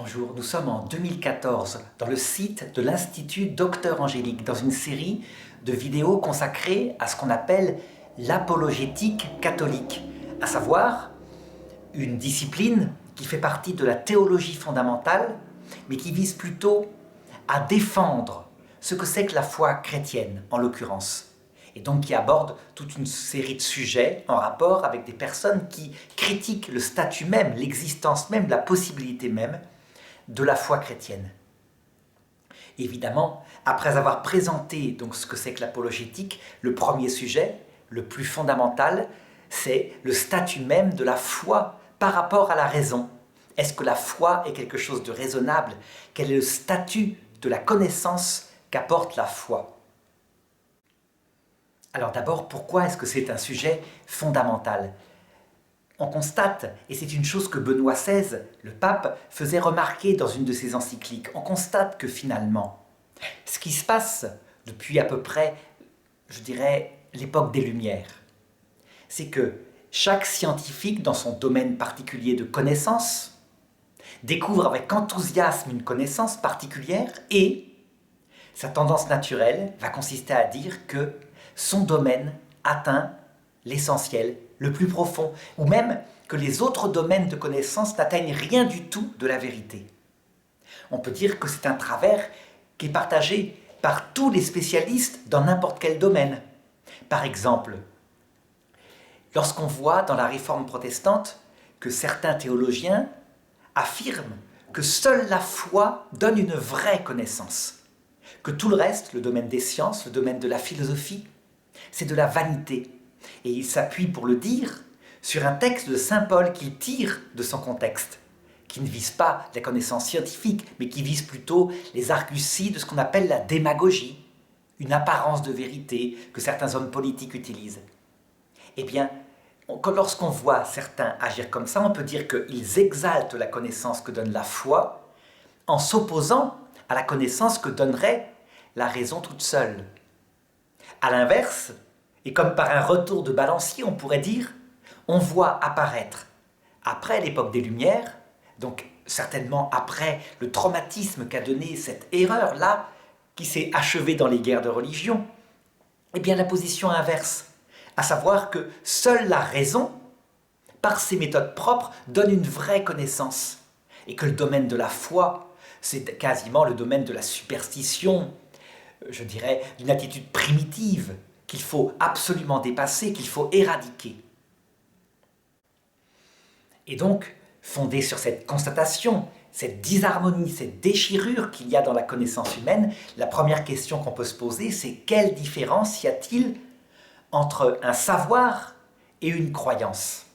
Bonjour, nous sommes en 2014 dans le site de l'Institut Docteur Angélique, dans une série de vidéos consacrées à ce qu'on appelle l'apologétique catholique, à savoir une discipline qui fait partie de la théologie fondamentale, mais qui vise plutôt à défendre ce que c'est que la foi chrétienne, en l'occurrence. Et donc qui aborde toute une série de sujets en rapport avec des personnes qui critiquent le statut même, l'existence même, la possibilité même de la foi chrétienne. Évidemment, après avoir présenté donc ce que c'est que l'apologétique, le premier sujet, le plus fondamental, c'est le statut même de la foi par rapport à la raison. Est-ce que la foi est quelque chose de raisonnable? Quel est le statut de la connaissance qu'apporte la foi? Alors d'abord, pourquoi est-ce que c'est un sujet fondamental? On constate, et c'est une chose que Benoît XVI, le pape, faisait remarquer dans une de ses encycliques, on constate que finalement, ce qui se passe depuis à peu près, je dirais, l'époque des Lumières, c'est que chaque scientifique, dans son domaine particulier de connaissance, découvre avec enthousiasme une connaissance particulière et sa tendance naturelle va consister à dire que son domaine atteint l'essentiel, le plus profond, ou même que les autres domaines de connaissance n'atteignent rien du tout de la vérité. On peut dire que c'est un travers qui est partagé par tous les spécialistes dans n'importe quel domaine. Par exemple, lorsqu'on voit dans la Réforme protestante que certains théologiens affirment que seule la foi donne une vraie connaissance, que tout le reste, le domaine des sciences, le domaine de la philosophie, c'est de la vanité. Et il s'appuie pour le dire sur un texte de saint Paul qu'il tire de son contexte, qui ne vise pas la connaissance scientifique, mais qui vise plutôt les arguties de ce qu'on appelle la démagogie, une apparence de vérité que certains hommes politiques utilisent. Eh bien, lorsqu'on voit certains agir comme ça, on peut dire qu'ils exaltent la connaissance que donne la foi en s'opposant à la connaissance que donnerait la raison toute seule. A l'inverse, et comme par un retour de balancier, on pourrait dire, on voit apparaître, après l'époque des Lumières, donc certainement après le traumatisme qu'a donné cette erreur-là, qui s'est achevée dans les guerres de religion, eh bien la position inverse, à savoir que seule la raison, par ses méthodes propres, donne une vraie connaissance, et que le domaine de la foi, c'est quasiment le domaine de la superstition, je dirais, d'une attitude primitive, qu'il faut absolument dépasser, qu'il faut éradiquer. Et donc, fondé sur cette constatation, cette disharmonie, cette déchirure qu'il y a dans la connaissance humaine, la première question qu'on peut se poser, c'est quelle différence y a-t-il entre un savoir et une croyance?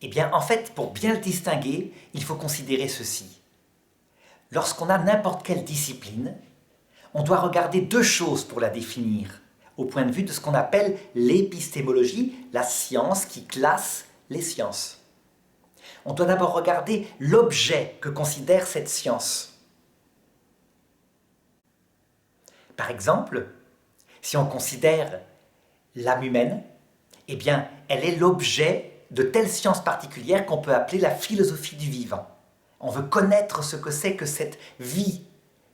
Eh bien, en fait, pour bien le distinguer, il faut considérer ceci. Lorsqu'on a n'importe quelle discipline, on doit regarder deux choses pour la définir, au point de vue de ce qu'on appelle l'épistémologie, la science qui classe les sciences. On doit d'abord regarder l'objet que considère cette science. Par exemple, si on considère l'âme humaine, eh bien, elle est l'objet de telle science particulière qu'on peut appeler la philosophie du vivant. On veut connaître ce que c'est que cette vie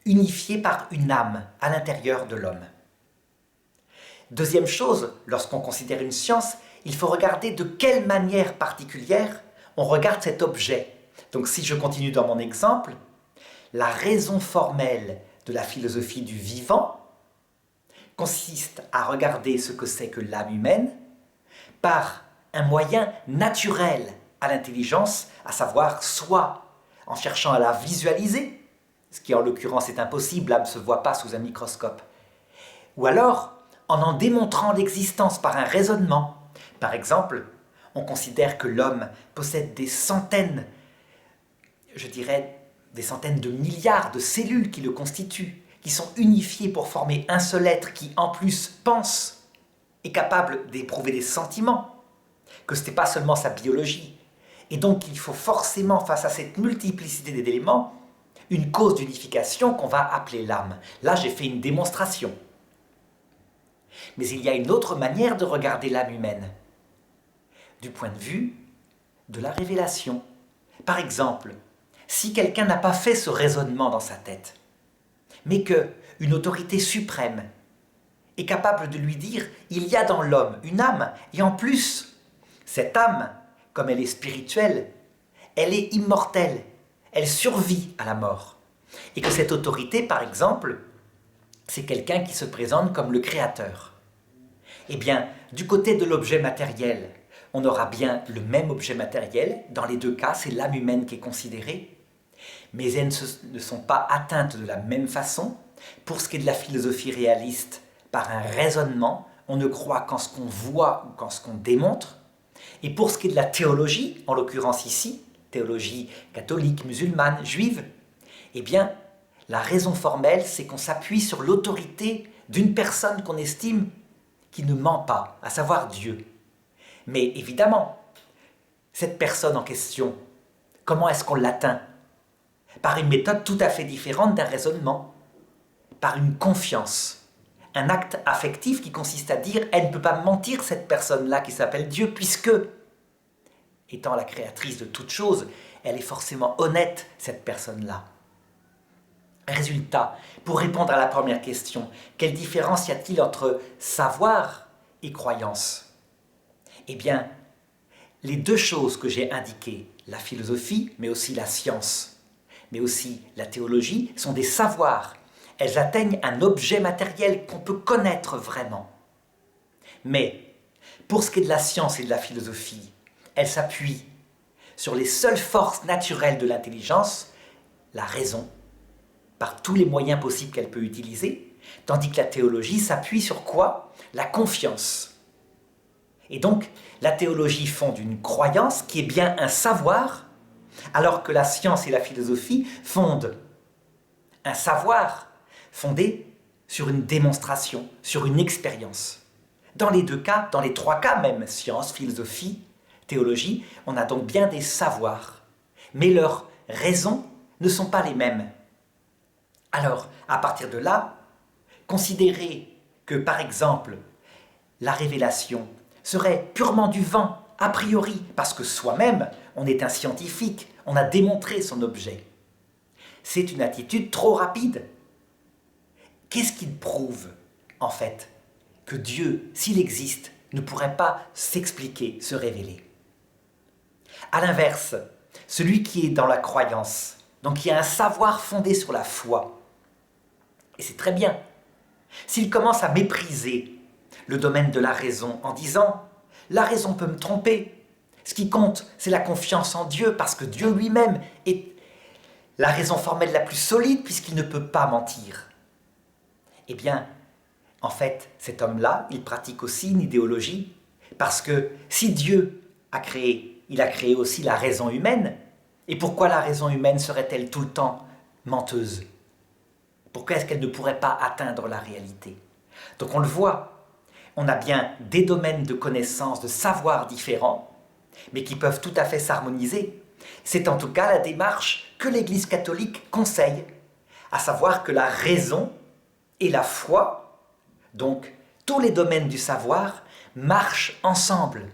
unifiée par une âme à l'intérieur de l'homme. Deuxième chose, lorsqu'on considère une science, il faut regarder de quelle manière particulière on regarde cet objet. Donc si je continue dans mon exemple, la raison formelle de la philosophie du vivant consiste à regarder ce que c'est que l'âme humaine par un moyen naturel à l'intelligence, à savoir soit en cherchant à la visualiser, ce qui en l'occurrence est impossible, l'âme ne se voit pas sous un microscope, ou alors en démontrant l'existence par un raisonnement. Par exemple, on considère que l'homme possède des centaines, je dirais des centaines de milliards de cellules qui le constituent, qui sont unifiées pour former un seul être qui, en plus, pense, est capable d'éprouver des sentiments, que ce n'est pas seulement sa biologie. Et donc, il faut forcément, face à cette multiplicité d'éléments, une cause d'unification qu'on va appeler l'âme. Là, j'ai fait une démonstration. Mais il y a une autre manière de regarder l'âme humaine, du point de vue de la révélation. Par exemple, si quelqu'un n'a pas fait ce raisonnement dans sa tête, mais qu'une autorité suprême est capable de lui dire « il y a dans l'homme une âme, et en plus, cette âme, comme elle est spirituelle, elle est immortelle, elle survit à la mort. » Et que cette autorité, par exemple, c'est quelqu'un qui se présente comme le créateur. Eh bien, du côté de l'objet matériel, on aura bien le même objet matériel. Dans les deux cas, c'est l'âme humaine qui est considérée. Mais elles ne sont pas atteintes de la même façon. Pour ce qui est de la philosophie réaliste, par un raisonnement, on ne croit qu'en ce qu'on voit ou qu'en ce qu'on démontre. Et pour ce qui est de la théologie, en l'occurrence ici, théologie catholique, musulmane, juive, eh bien, la raison formelle, c'est qu'on s'appuie sur l'autorité d'une personne qu'on estime qui ne ment pas, à savoir Dieu. Mais évidemment, cette personne en question, comment est-ce qu'on l'atteint? Par une méthode tout à fait différente d'un raisonnement, par une confiance, un acte affectif qui consiste à dire « elle ne peut pas mentir cette personne-là qui s'appelle Dieu puisque, étant la créatrice de toutes choses, elle est forcément honnête, cette personne-là. » Résultat, pour répondre à la première question, quelle différence y a-t-il entre savoir et croyance? Eh bien, les deux choses que j'ai indiquées, la philosophie, mais aussi la science, mais aussi la théologie, sont des savoirs. Elles atteignent un objet matériel qu'on peut connaître vraiment. Mais, pour ce qui est de la science et de la philosophie, elles s'appuient sur les seules forces naturelles de l'intelligence, la raison, par tous les moyens possibles qu'elle peut utiliser, tandis que la théologie s'appuie sur quoi? La confiance. Et donc, la théologie fonde une croyance qui est bien un savoir, alors que la science et la philosophie fondent un savoir fondé sur une démonstration, sur une expérience. Dans les deux cas, dans les trois cas même, science, philosophie, théologie, on a donc bien des savoirs, mais leurs raisons ne sont pas les mêmes. Alors, à partir de là, considérer que, par exemple, la révélation serait purement du vent, a priori, parce que soi-même, on est un scientifique, on a démontré son objet. C'est une attitude trop rapide. Qu'est-ce qui prouve, en fait, que Dieu, s'il existe, ne pourrait pas s'expliquer, se révéler? À l'inverse, celui qui est dans la croyance, donc qui a un savoir fondé sur la foi, et c'est très bien, s'il commence à mépriser le domaine de la raison en disant « la raison peut me tromper, ce qui compte, c'est la confiance en Dieu, parce que Dieu lui-même est la raison formelle la plus solide puisqu'il ne peut pas mentir. » Eh bien, en fait, cet homme-là, il pratique aussi une idéologie, parce que si Dieu a créé, il a créé aussi la raison humaine, et pourquoi la raison humaine serait-elle tout le temps menteuse? Pourquoi est-ce qu'elle ne pourrait pas atteindre la réalité? Donc on le voit, on a bien des domaines de connaissances, de savoirs différents, mais qui peuvent tout à fait s'harmoniser. C'est en tout cas la démarche que l'Église catholique conseille, à savoir que la raison et la foi, donc tous les domaines du savoir, marchent ensemble,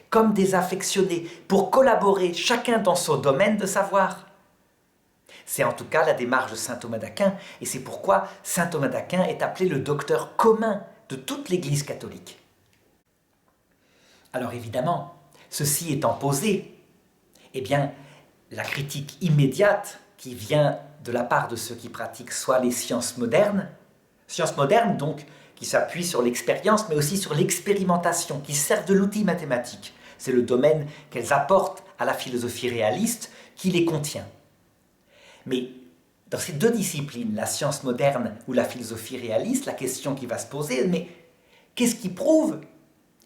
comme des affectionnés, pour collaborer chacun dans son domaine de savoir. C'est en tout cas la démarche de saint Thomas d'Aquin, et c'est pourquoi saint Thomas d'Aquin est appelé le docteur commun de toute l'Église catholique. Alors évidemment, ceci étant posé, eh bien, la critique immédiate qui vient de la part de ceux qui pratiquent soit les sciences modernes donc qui s'appuient sur l'expérience, mais aussi sur l'expérimentation, qui servent de l'outil mathématique. C'est le domaine qu'elles apportent à la philosophie réaliste qui les contient. Mais dans ces deux disciplines, la science moderne ou la philosophie réaliste, la question qui va se poser, mais qu'est-ce qui prouve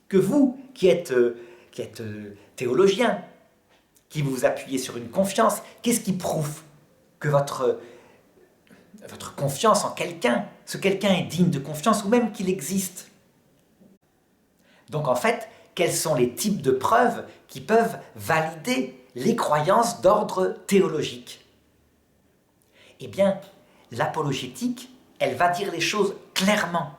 que vous, qui êtes théologien, qui vous appuyez sur une confiance, qu'est-ce qui prouve que votre confiance en quelqu'un, ce quelqu'un est digne de confiance ou même qu'il existe? Donc en fait, quels sont les types de preuves qui peuvent valider les croyances d'ordre théologique? Eh bien, l'apologétique, elle va dire les choses clairement.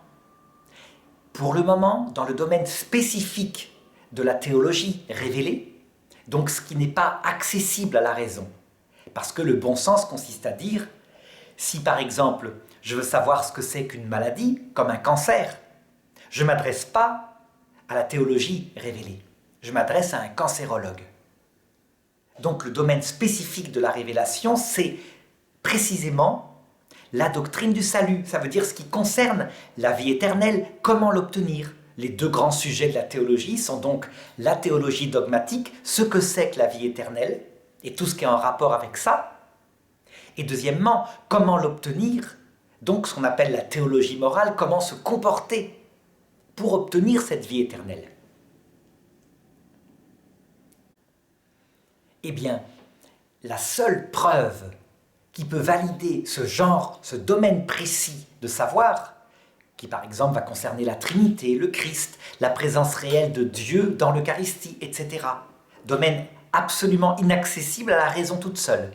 Pour le moment, dans le domaine spécifique de la théologie révélée, donc ce qui n'est pas accessible à la raison, Parce que le bon sens consiste à dire, si par exemple je veux savoir ce que c'est qu'une maladie, comme un cancer, je ne m'adresse pas à la théologie révélée, je m'adresse à un cancérologue. Donc le domaine spécifique de la révélation, c'est précisément la doctrine du salut. Ça veut dire ce qui concerne la vie éternelle, comment l'obtenir. Les deux grands sujets de la théologie sont donc la théologie dogmatique, ce que c'est que la vie éternelle, et tout ce qui est en rapport avec ça. Et deuxièmement, comment l'obtenir, donc ce qu'on appelle la théologie morale, comment se comporter pour obtenir cette vie éternelle. Eh bien, la seule preuve qui peut valider ce genre, ce domaine précis de savoir, qui par exemple va concerner la Trinité, le Christ, la présence réelle de Dieu dans l'Eucharistie, etc. Domaine absolument inaccessible à la raison toute seule,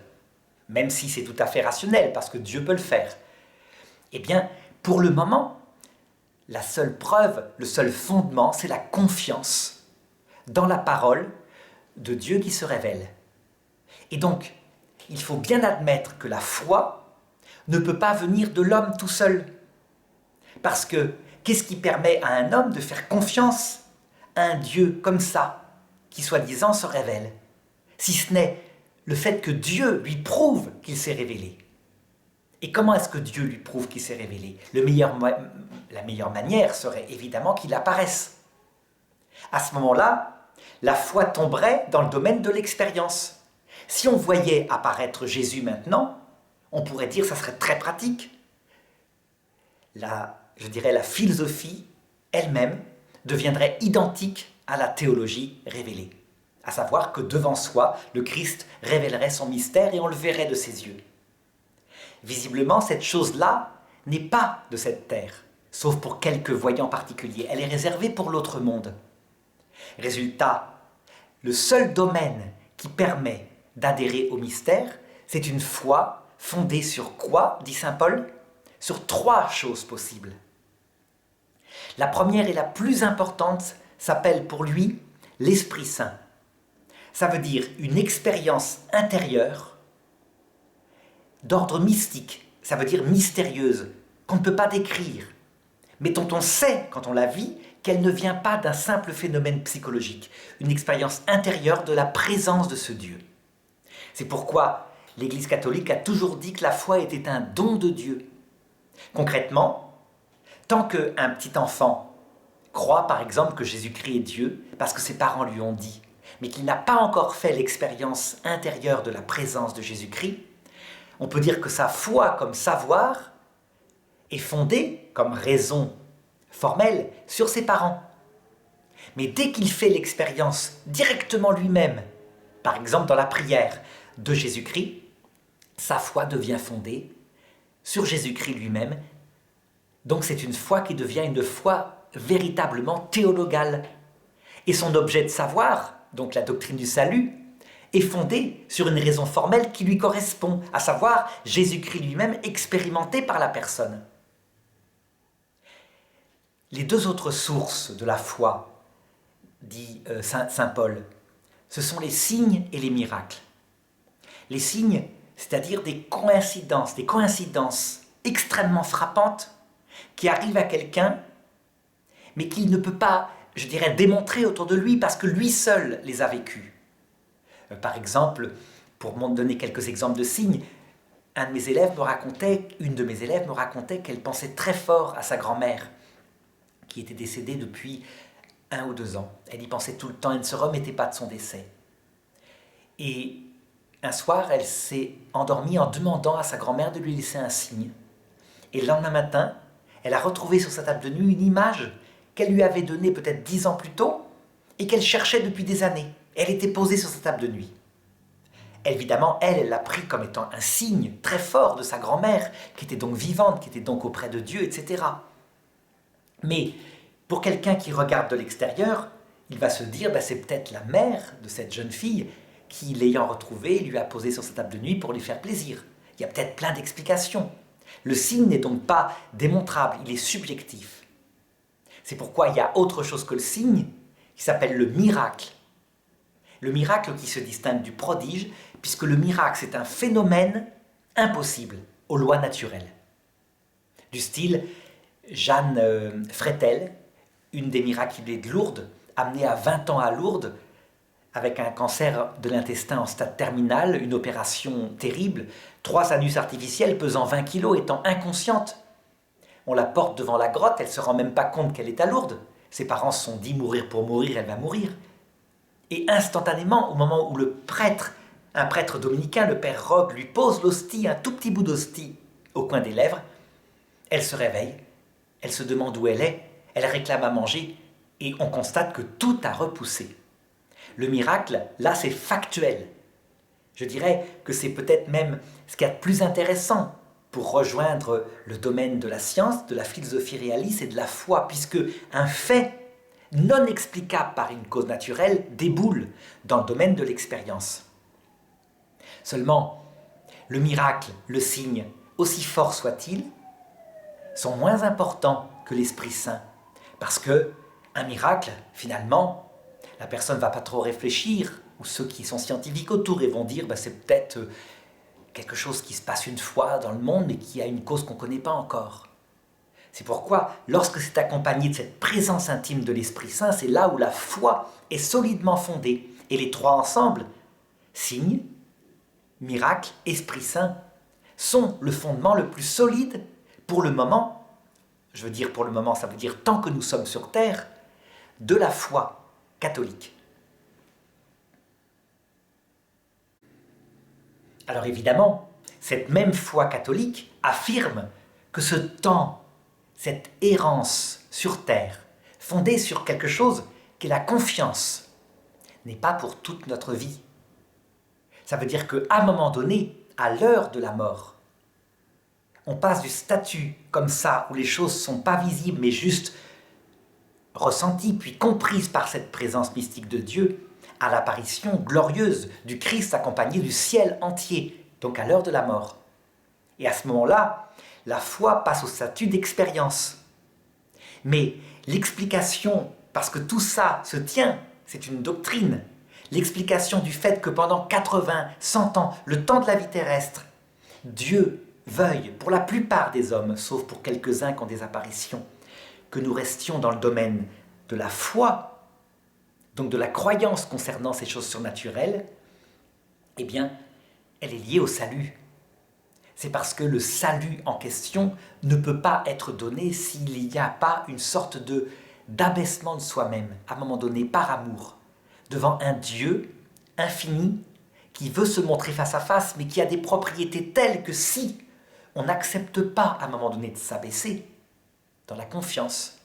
même si c'est tout à fait rationnel, parce que Dieu peut le faire. Eh bien, pour le moment, la seule preuve, le seul fondement, c'est la confiance dans la parole de Dieu qui se révèle. Et donc, il faut bien admettre que la foi ne peut pas venir de l'homme tout seul. Parce que, qu'est-ce qui permet à un homme de faire confiance à un Dieu comme ça, qui soi-disant se révèle, si ce n'est le fait que Dieu lui prouve qu'il s'est révélé. Et comment est-ce que Dieu lui prouve qu'il s'est révélé ? La meilleure manière serait évidemment qu'il apparaisse. À ce moment-là, la foi tomberait dans le domaine de l'expérience. Si on voyait apparaître Jésus maintenant, on pourrait dire que ça serait très pratique. La philosophie elle-même deviendrait identique à la théologie révélée. À savoir que devant soi, le Christ révélerait son mystère et on le verrait de ses yeux. Visiblement, cette chose-là n'est pas de cette terre, sauf pour quelques voyants particuliers. Elle est réservée pour l'autre monde. Résultat, le seul domaine qui permet d'adhérer au mystère, c'est une foi fondée sur quoi, dit saint Paul ? Sur 3 choses possibles. La première et la plus importante s'appelle pour lui l'Esprit Saint. Ça veut dire une expérience intérieure d'ordre mystique, ça veut dire mystérieuse, qu'on ne peut pas décrire, mais dont on sait, quand on la vit, qu'elle ne vient pas d'un simple phénomène psychologique, une expérience intérieure de la présence de ce Dieu. C'est pourquoi l'Église catholique a toujours dit que la foi était un don de Dieu. Concrètement, tant qu'un petit enfant croit par exemple que Jésus-Christ est Dieu, parce que ses parents lui ont dit, mais qu'il n'a pas encore fait l'expérience intérieure de la présence de Jésus-Christ, on peut dire que sa foi comme savoir est fondée, comme raison formelle, sur ses parents. Mais dès qu'il fait l'expérience directement lui-même, par exemple dans la prière de Jésus-Christ, sa foi devient fondée sur Jésus-Christ lui-même. Donc c'est une foi qui devient une foi véritablement théologale. Et son objet de savoir, donc la doctrine du salut, est fondée sur une raison formelle qui lui correspond, à savoir Jésus-Christ lui-même expérimenté par la personne. Les 2 autres sources de la foi, dit saint Paul, ce sont les signes et les miracles. Les signes, c'est-à-dire des coïncidences extrêmement frappantes qui arrivent à quelqu'un, mais qu'il ne peut pas, démontrer autour de lui parce que lui seul les a vécus. Par exemple, pour donner quelques exemples de signes, une de mes élèves me racontait qu'elle pensait très fort à sa grand-mère, qui était décédée depuis 1 ou 2 ans. Elle y pensait tout le temps, elle ne se remettait pas de son décès. Et un soir, elle s'est endormie en demandant à sa grand-mère de lui laisser un signe. Et le lendemain matin, elle a retrouvé sur sa table de nuit une image qu'elle lui avait donnée peut-être 10 ans plus tôt et qu'elle cherchait depuis des années. Elle était posée sur sa table de nuit. Évidemment, elle l'a pris comme étant un signe très fort de sa grand-mère, qui était donc vivante, qui était donc auprès de Dieu, etc. Mais pour quelqu'un qui regarde de l'extérieur, il va se dire, c'est peut-être la mère de cette jeune fille qui, l'ayant retrouvée, lui a posé sur sa table de nuit pour lui faire plaisir. Il y a peut-être plein d'explications. Le signe n'est donc pas démontrable, il est subjectif. C'est pourquoi il y a autre chose que le signe, qui s'appelle le miracle. Le miracle qui se distingue du prodige, puisque le miracle, c'est un phénomène impossible aux lois naturelles. Du style, Jeanne Frettel, une des miraculées de Lourdes, amenée à 20 ans à Lourdes, avec un cancer de l'intestin en stade terminal, une opération terrible, 3 anus artificiels pesant 20 kilos, étant inconsciente. On la porte devant la grotte, elle ne se rend même pas compte qu'elle est à Lourdes. Ses parents se sont dit mourir pour mourir, elle va mourir. Et instantanément, au moment où le prêtre, un prêtre dominicain, le père Rogue, lui pose l'hostie, un tout petit bout d'hostie, au coin des lèvres, elle se réveille, elle se demande où elle est, elle réclame à manger, et on constate que tout a repoussé. Le miracle, là, c'est factuel. Je dirais que c'est peut-être même ce qu'il y a de plus intéressant pour rejoindre le domaine de la science, de la philosophie réaliste et de la foi, puisque un fait non explicable par une cause naturelle déboule dans le domaine de l'expérience. Seulement, le miracle, le signe, aussi fort soit-il, sont moins importants que l'Esprit Saint, parce que un miracle, finalement, la personne ne va pas trop réfléchir, ou ceux qui sont scientifiques autour et vont dire c'est peut-être quelque chose qui se passe une fois dans le monde mais qui a une cause qu'on ne connaît pas encore. C'est pourquoi, lorsque c'est accompagné de cette présence intime de l'Esprit Saint, c'est là où la foi est solidement fondée. Et les trois ensemble, signe, miracle, Esprit Saint, sont le fondement le plus solide pour le moment, je veux dire pour le moment, ça veut dire tant que nous sommes sur terre, de la foi catholique. Alors évidemment, cette même foi catholique affirme que ce temps, cette errance sur terre, fondée sur quelque chose qui est la confiance, n'est pas pour toute notre vie. Ça veut dire qu'à un moment donné, à l'heure de la mort, on passe du statut comme ça, où les choses ne sont pas visibles, mais juste ressenties, puis comprises par cette présence mystique de Dieu, à l'apparition glorieuse du Christ accompagné du ciel entier, donc à l'heure de la mort. Et à ce moment-là, la foi passe au statut d'expérience. Mais l'explication, parce que tout ça se tient, c'est une doctrine, l'explication du fait que pendant 80, 100 ans, le temps de la vie terrestre, Dieu veuille, pour la plupart des hommes, sauf pour quelques-uns qui ont des apparitions, que nous restions dans le domaine de la foi, donc de la croyance concernant ces choses surnaturelles, eh bien, elle est liée au salut. C'est parce que le salut en question ne peut pas être donné s'il n'y a pas une sorte d'abaissement de soi-même, à un moment donné, par amour, devant un Dieu infini qui veut se montrer face à face, mais qui a des propriétés telles que si on n'accepte pas à un moment donné de s'abaisser, dans la confiance,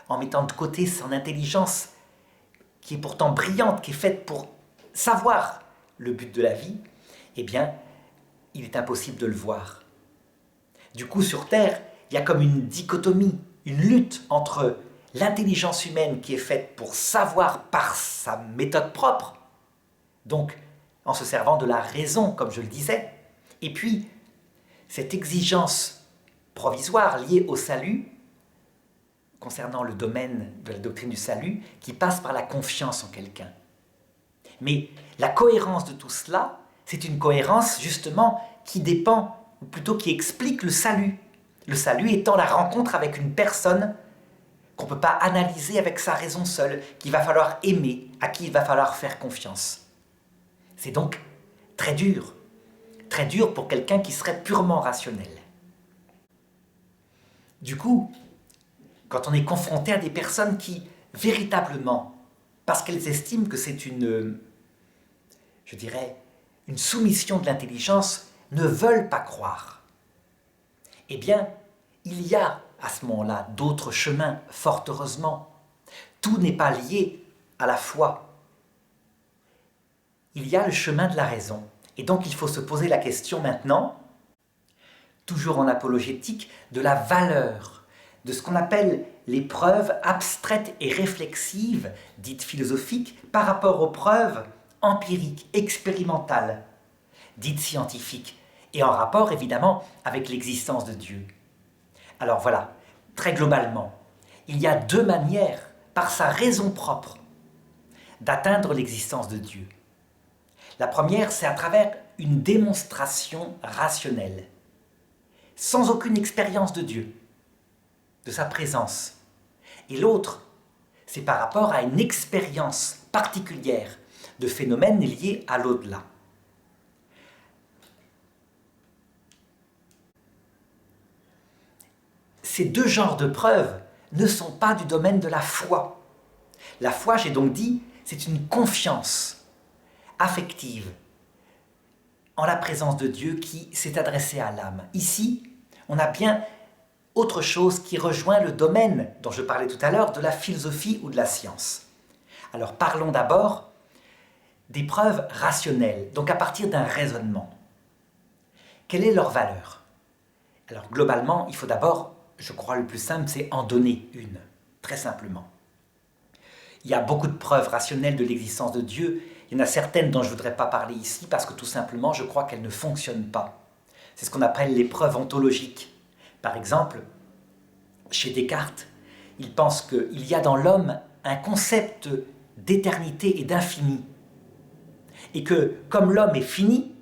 en mettant de côté son intelligence, qui est pourtant brillante, qui est faite pour savoir le but de la vie, eh bien, il est impossible de le voir. Du coup, sur Terre, il y a comme une dichotomie, une lutte entre l'intelligence humaine qui est faite pour savoir par sa méthode propre, donc en se servant de la raison, comme je le disais, et puis cette exigence provisoire liée au salut, concernant le domaine de la doctrine du salut, qui passe par la confiance en quelqu'un. Mais la cohérence de tout cela, c'est une cohérence justement qui dépend, ou plutôt qui explique le salut. Le salut étant la rencontre avec une personne qu'on ne peut pas analyser avec sa raison seule, qu'il va falloir aimer, à qui il va falloir faire confiance. C'est donc très dur pour quelqu'un qui serait purement rationnel. Du coup, quand on est confronté à des personnes qui, véritablement, parce qu'elles estiment que c'est une soumission de l'intelligence, ne veulent pas croire, eh bien, il y a à ce moment-là d'autres chemins, fort heureusement. Tout n'est pas lié à la foi. Il y a le chemin de la raison. Et donc il faut se poser la question maintenant, toujours en apologétique, de la valeur, de ce qu'on appelle les preuves abstraites et réflexives, dites philosophiques, par rapport aux preuves empiriques, expérimentales, dites scientifiques, et en rapport évidemment avec l'existence de Dieu. Alors voilà, très globalement, il y a deux manières, par sa raison propre, d'atteindre l'existence de Dieu. La première, c'est à travers une démonstration rationnelle, sans aucune expérience de Dieu, de sa présence. Et l'autre, c'est par rapport à une expérience particulière de phénomènes liés à l'au-delà. Ces deux genres de preuves ne sont pas du domaine de la foi. La foi, j'ai donc dit, c'est une confiance affective en la présence de Dieu qui s'est adressée à l'âme. Ici, on a bien autre chose qui rejoint le domaine dont je parlais tout à l'heure de la philosophie ou de la science. Alors parlons d'abord des preuves rationnelles, donc à partir d'un raisonnement. Quelle est leur valeur? Alors globalement, il faut d'abord, je crois le plus simple, c'est en donner une, très simplement. Il y a beaucoup de preuves rationnelles de l'existence de Dieu. Il y en a certaines dont je ne voudrais pas parler ici parce que tout simplement, je crois qu'elles ne fonctionnent pas. C'est ce qu'on appelle les preuves ontologiques. Par exemple, chez Descartes, il pense qu'il y a dans l'homme un concept d'éternité et d'infini. Et que, comme l'homme est fini,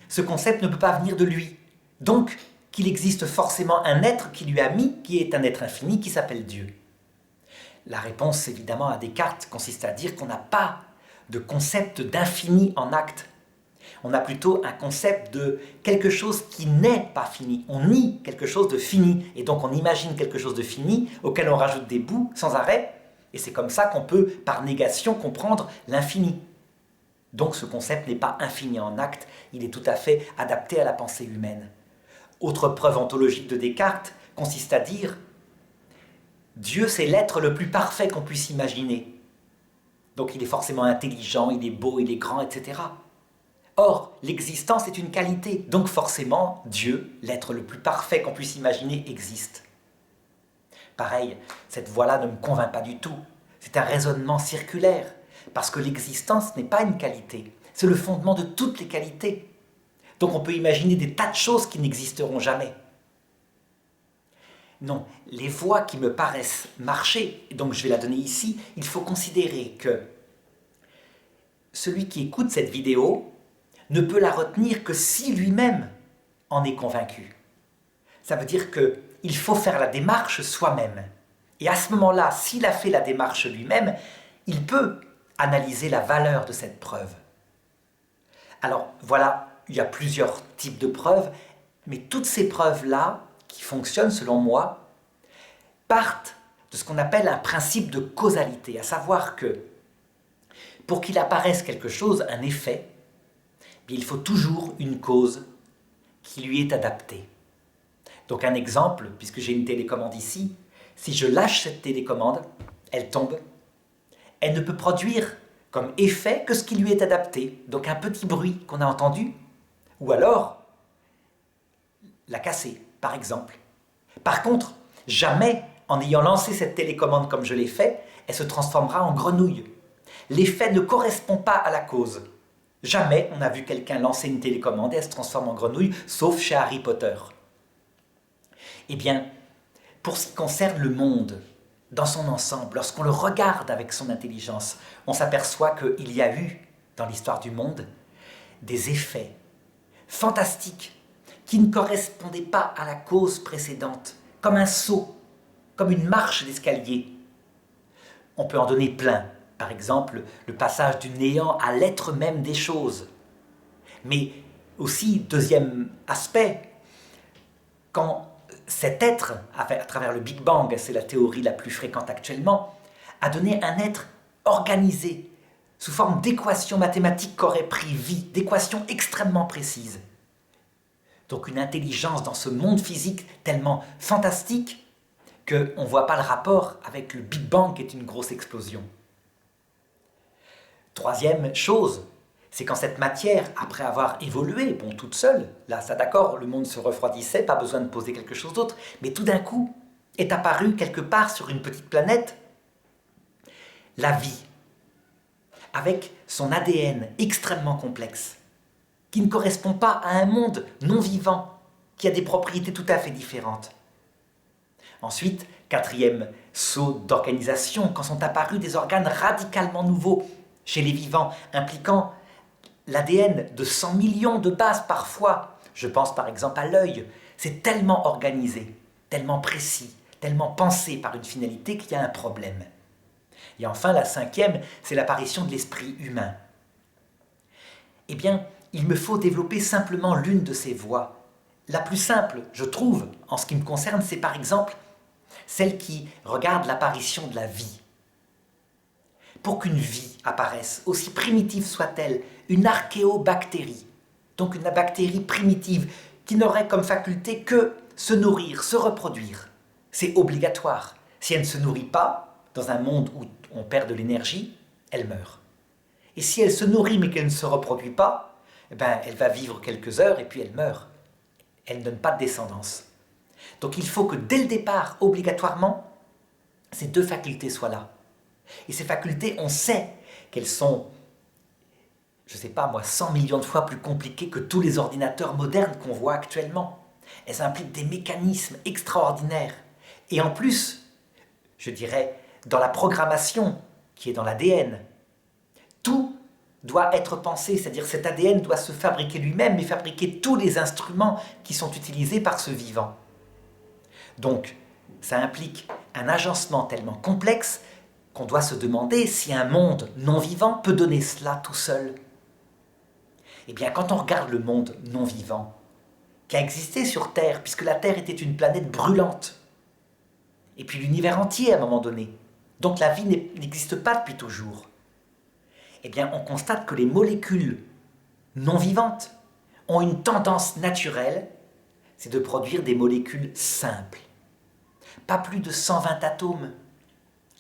ce concept ne peut pas venir de lui. Donc, qu'il existe forcément un être qui lui a mis, qui est un être infini, qui s'appelle Dieu. La réponse, évidemment, à Descartes consiste à dire qu'on n'a pas de concept d'infini en acte. On a plutôt un concept de quelque chose qui n'est pas fini. On nie quelque chose de fini. Et donc on imagine quelque chose de fini auquel on rajoute des bouts sans arrêt. Et c'est comme ça qu'on peut, par négation, comprendre l'infini. Donc ce concept n'est pas infini en acte, il est tout à fait adapté à la pensée humaine. Autre preuve ontologique de Descartes consiste à dire Dieu, c'est l'être le plus parfait qu'on puisse imaginer. Donc il est forcément intelligent, il est beau, il est grand, etc. Or, l'existence est une qualité, donc forcément, Dieu, l'être le plus parfait qu'on puisse imaginer, existe. Pareil, cette voie-là ne me convainc pas du tout. C'est un raisonnement circulaire, parce que l'existence n'est pas une qualité, c'est le fondement de toutes les qualités. Donc on peut imaginer des tas de choses qui n'existeront jamais. Non, les voies qui me paraissent marcher, et donc je vais la donner ici, il faut considérer que celui qui écoute cette vidéo ne peut la retenir que si lui-même en est convaincu. Ça veut dire qu'il faut faire la démarche soi-même. Et à ce moment-là, s'il a fait la démarche lui-même, il peut analyser la valeur de cette preuve. Alors voilà, il y a plusieurs types de preuves, mais toutes ces preuves-là, qui fonctionnent selon moi, partent de ce qu'on appelle un principe de causalité, à savoir que pour qu'il apparaisse quelque chose, un effet, il faut toujours une cause qui lui est adaptée. Donc un exemple, puisque j'ai une télécommande ici, si je lâche cette télécommande, elle tombe. Elle ne peut produire comme effet que ce qui lui est adapté, donc un petit bruit qu'on a entendu, ou alors la casser, par exemple. Par contre, jamais, en ayant lancé cette télécommande comme je l'ai fait, elle se transformera en grenouille. L'effet ne correspond pas à la cause. Jamais on a vu quelqu'un lancer une télécommande et elle se transforme en grenouille, sauf chez Harry Potter. Eh bien, pour ce qui concerne le monde, dans son ensemble, lorsqu'on le regarde avec son intelligence, on s'aperçoit qu'il y a eu, dans l'histoire du monde, des effets fantastiques qui ne correspondaient pas à la cause précédente, comme un saut, comme une marche d'escalier. On peut en donner plein. Par exemple, le passage du néant à l'être même des choses. Mais aussi, deuxième aspect, quand cet être, à travers le Big Bang, c'est la théorie la plus fréquente actuellement, a donné un être organisé, sous forme d'équations mathématiques qu'aurait pris vie, d'équations extrêmement précises. Donc une intelligence dans ce monde physique tellement fantastique qu'on ne voit pas le rapport avec le Big Bang qui est une grosse explosion. Troisième chose, c'est quand cette matière, après avoir évolué, bon, toute seule, là, ça d'accord, le monde se refroidissait, pas besoin de poser quelque chose d'autre, mais tout d'un coup, est apparue quelque part sur une petite planète, la vie, avec son ADN extrêmement complexe, qui ne correspond pas à un monde non vivant, qui a des propriétés tout à fait différentes. Ensuite, quatrième saut d'organisation, quand sont apparus des organes radicalement nouveaux, chez les vivants, impliquant l'ADN de 100 millions de bases parfois. Je pense par exemple à l'œil. C'est tellement organisé, tellement précis, tellement pensé par une finalité qu'il y a un problème. Et enfin, la cinquième, c'est l'apparition de l'esprit humain. Eh bien, il me faut développer simplement l'une de ces voies. La plus simple, je trouve, en ce qui me concerne, c'est par exemple celle qui regarde l'apparition de la vie. Pour qu'une vie apparaisse, aussi primitive soit-elle, une archéobactérie, donc une bactérie primitive qui n'aurait comme faculté que se nourrir, se reproduire, c'est obligatoire. Si elle ne se nourrit pas, dans un monde où on perd de l'énergie, elle meurt. Et si elle se nourrit mais qu'elle ne se reproduit pas, eh ben, elle va vivre quelques heures et puis elle meurt. Elle ne donne pas de descendance. Donc il faut que dès le départ, obligatoirement, ces deux facultés soient là. Et ces facultés, on sait qu'elles sont, je ne sais pas moi, 100 millions de fois plus compliquées que tous les ordinateurs modernes qu'on voit actuellement. Elles impliquent des mécanismes extraordinaires. Et en plus, je dirais, dans la programmation qui est dans l'ADN, tout doit être pensé, c'est-à-dire cet ADN doit se fabriquer lui-même, mais fabriquer tous les instruments qui sont utilisés par ce vivant. Donc, ça implique un agencement tellement complexe qu'on doit se demander si un monde non-vivant peut donner cela tout seul. Eh bien, quand on regarde le monde non-vivant, qui a existé sur Terre, puisque la Terre était une planète brûlante, et puis l'univers entier à un moment donné, donc la vie n'existe pas depuis toujours, eh bien, on constate que les molécules non vivantes ont une tendance naturelle, c'est de produire des molécules simples. Pas plus de 120 atomes.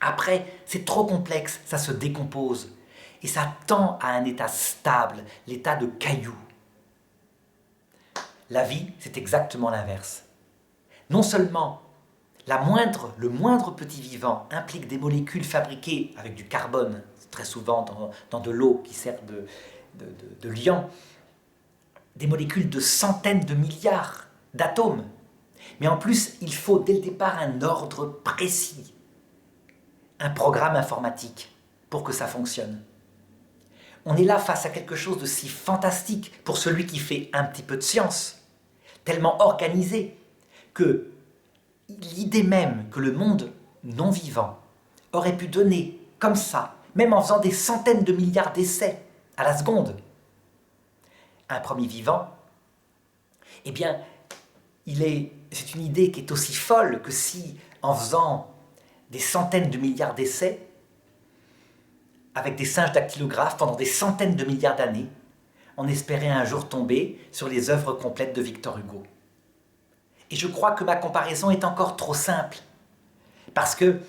Après, c'est trop complexe, ça se décompose. Et ça tend à un état stable, l'état de caillou. La vie, c'est exactement l'inverse. Non seulement le moindre petit vivant implique des molécules fabriquées avec du carbone, très souvent dans de l'eau qui sert de liant, des molécules de centaines de milliards d'atomes. Mais en plus, il faut dès le départ un ordre précis, un programme informatique pour que ça fonctionne. On est là face à quelque chose de si fantastique pour celui qui fait un petit peu de science, tellement organisé que l'idée même que le monde non vivant aurait pu donner comme ça, même en faisant des centaines de milliards d'essais à la seconde, un premier vivant, eh bien, c'est une idée qui est aussi folle que si, en faisant des centaines de milliards d'essais, avec des singes dactylographes pendant des centaines de milliards d'années, on espérait un jour tomber sur les œuvres complètes de Victor Hugo. Et je crois que ma comparaison est encore trop simple. Parce que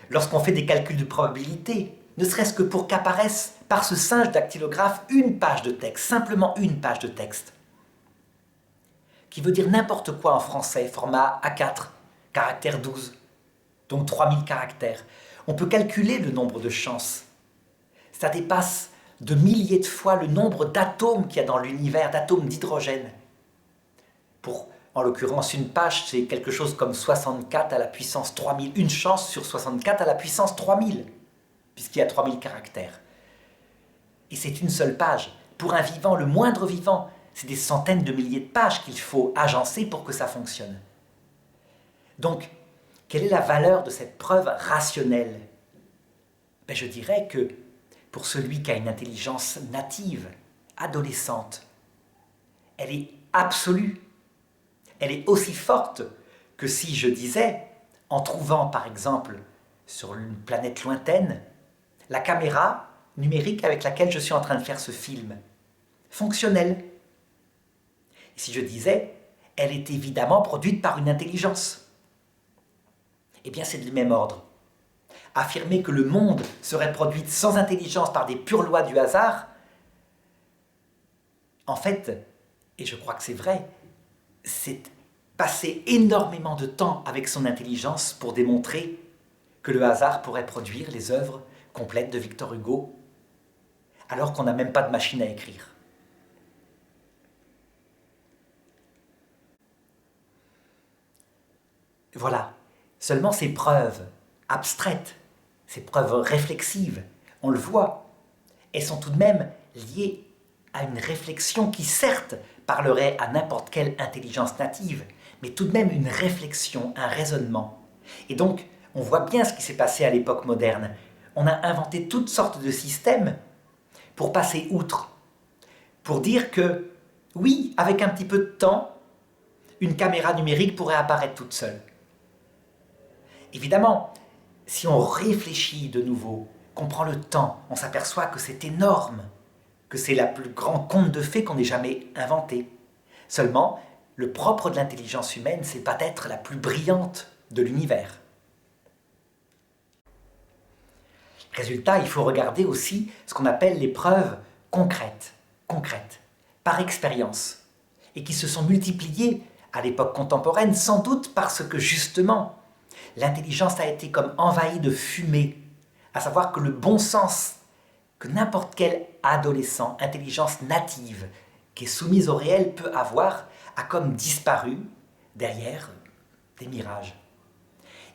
lorsqu'on fait des calculs de probabilité, ne serait-ce que pour qu'apparaisse par ce singe dactylographe une page de texte, simplement une page de texte, qui veut dire n'importe quoi en français, format A4, caractère 12, donc 3000 caractères. On peut calculer le nombre de chances. Ça dépasse de milliers de fois le nombre d'atomes qu'il y a dans l'univers, d'atomes d'hydrogène. Pour, en l'occurrence, une page, c'est quelque chose comme 64 à la puissance 3000. Une chance sur 64 à la puissance 3000, puisqu'il y a 3000 caractères. Et c'est une seule page. Pour un vivant, le moindre vivant, c'est des centaines de milliers de pages qu'il faut agencer pour que ça fonctionne. Donc, quelle est la valeur de cette preuve rationnelle ? Je dirais que pour celui qui a une intelligence native, adolescente, elle est absolue. Elle est aussi forte que si je disais, en trouvant par exemple sur une planète lointaine, la caméra numérique avec laquelle je suis en train de faire ce film, fonctionnelle. Et si je disais, elle est évidemment produite par une intelligence. Eh bien, c'est du même ordre. Affirmer que le monde serait produit sans intelligence par des pures lois du hasard, en fait, et je crois que c'est vrai, c'est passer énormément de temps avec son intelligence pour démontrer que le hasard pourrait produire les œuvres complètes de Victor Hugo, alors qu'on n'a même pas de machine à écrire. Voilà, seulement ces preuves abstraites, ces preuves réflexives, on le voit, elles sont tout de même liées à une réflexion qui certes parlerait à n'importe quelle intelligence native, mais tout de même une réflexion, un raisonnement. Et donc, on voit bien ce qui s'est passé à l'époque moderne. On a inventé toutes sortes de systèmes pour passer outre, pour dire que, oui, avec un petit peu de temps, une caméra numérique pourrait apparaître toute seule. Évidemment, si on réfléchit de nouveau, qu'on prend le temps, on s'aperçoit que c'est énorme, que c'est le plus grand conte de fées qu'on ait jamais inventé. Seulement, le propre de l'intelligence humaine, c'est pas d'être la plus brillante de l'univers. Résultat, il faut regarder aussi ce qu'on appelle les preuves concrètes, par expérience, et qui se sont multipliées à l'époque contemporaine, sans doute parce que justement, l'intelligence a été comme envahie de fumée, à savoir que le bon sens que n'importe quel adolescent, intelligence native, qui est soumise au réel peut avoir, a comme disparu derrière des mirages.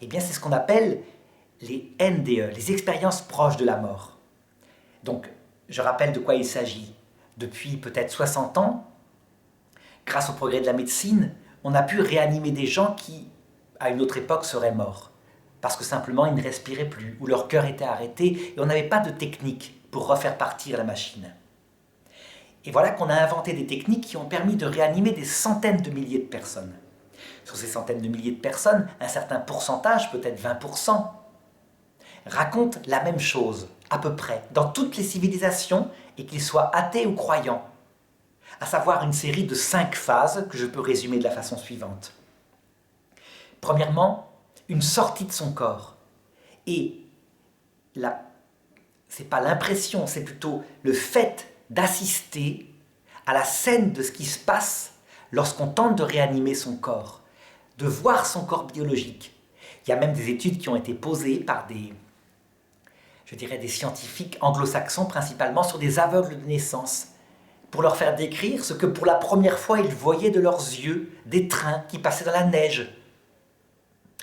Eh bien, c'est ce qu'on appelle les NDE, les expériences proches de la mort. Donc, je rappelle de quoi il s'agit. Depuis peut-être 60 ans, grâce au progrès de la médecine, on a pu réanimer des gens qui, à une autre époque, seraient morts. Parce que simplement, ils ne respiraient plus, ou leur cœur était arrêté, et on n'avait pas de technique pour refaire partir la machine. Et voilà qu'on a inventé des techniques qui ont permis de réanimer des centaines de milliers de personnes. Sur ces centaines de milliers de personnes, un certain pourcentage, peut-être 20%, raconte la même chose, à peu près, dans toutes les civilisations, et qu'ils soient athées ou croyants. À savoir une série de 5 phases que je peux résumer de la façon suivante. Premièrement, une sortie de son corps. Et c'est pas l'impression, c'est plutôt le fait d'assister à la scène de ce qui se passe lorsqu'on tente de réanimer son corps, de voir son corps biologique. Il y a même des études qui ont été posées par des scientifiques anglo-saxons principalement sur des aveugles de naissance, pour leur faire décrire ce que pour la première fois ils voyaient de leurs yeux, des trains qui passaient dans la neige,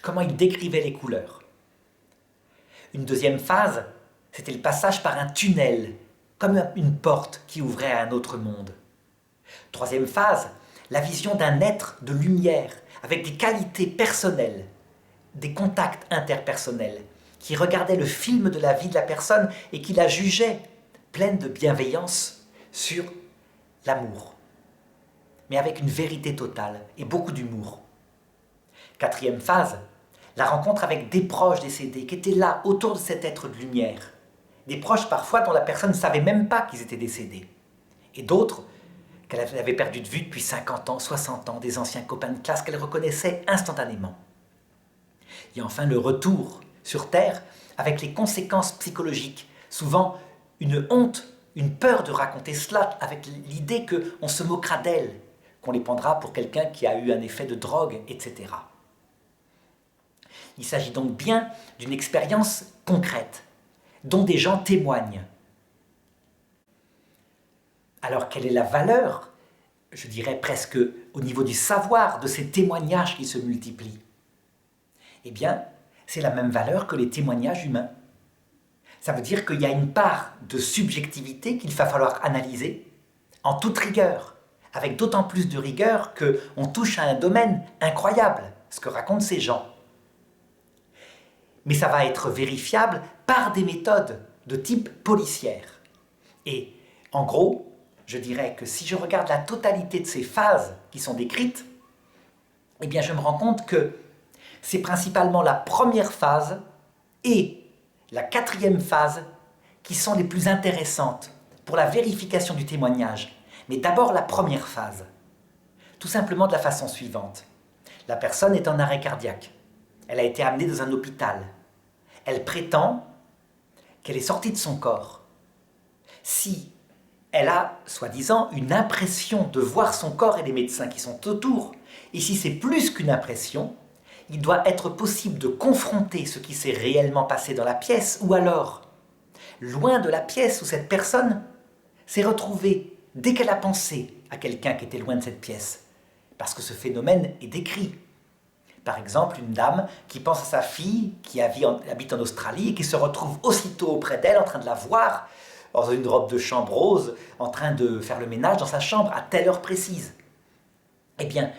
comment ils décrivaient les couleurs. Une deuxième phase, c'était le passage par un tunnel, comme une porte qui ouvrait à un autre monde. Troisième phase, la vision d'un être de lumière, avec des qualités personnelles, des contacts interpersonnels, qui regardait le film de la vie de la personne et qui la jugeait pleine de bienveillance sur l'amour, mais avec une vérité totale et beaucoup d'humour. Quatrième phase, la rencontre avec des proches décédés qui étaient là autour de cet être de lumière. Des proches parfois dont la personne ne savait même pas qu'ils étaient décédés. Et d'autres qu'elle avait perdu de vue depuis 50 ans, 60 ans, des anciens copains de classe qu'elle reconnaissait instantanément. Et enfin le retour sur Terre avec les conséquences psychologiques, souvent une honte, une peur de raconter cela, avec l'idée qu'on se moquera d'elle, qu'on les prendra pour quelqu'un qui a eu un effet de drogue, etc. Il s'agit donc bien d'une expérience concrète, dont des gens témoignent. Alors quelle est la valeur, je dirais presque au niveau du savoir, de ces témoignages qui se multiplient? Eh bien, c'est la même valeur que les témoignages humains. Ça veut dire qu'il y a une part de subjectivité qu'il va falloir analyser en toute rigueur, avec d'autant plus de rigueur qu'on touche à un domaine incroyable, ce que racontent ces gens. Mais ça va être vérifiable par des méthodes de type policière. Et en gros, je dirais que si je regarde la totalité de ces phases qui sont décrites, eh bien je me rends compte que c'est principalement la première phase et la quatrième phase qui sont les plus intéressantes pour la vérification du témoignage. Mais d'abord la première phase, tout simplement de la façon suivante. La personne est en arrêt cardiaque. Elle a été amenée dans un hôpital. Elle prétend qu'elle est sortie de son corps. Si elle a, soi-disant, une impression de voir son corps et les médecins qui sont autour, et si c'est plus qu'une impression, il doit être possible de confronter ce qui s'est réellement passé dans la pièce, ou alors, loin de la pièce où cette personne s'est retrouvée dès qu'elle a pensé à quelqu'un qui était loin de cette pièce, parce que ce phénomène est décrit. Par exemple, une dame qui pense à sa fille qui habite en Australie et qui se retrouve aussitôt auprès d'elle en train de la voir dans une robe de chambre rose, en train de faire le ménage dans sa chambre à telle heure précise. Eh bien,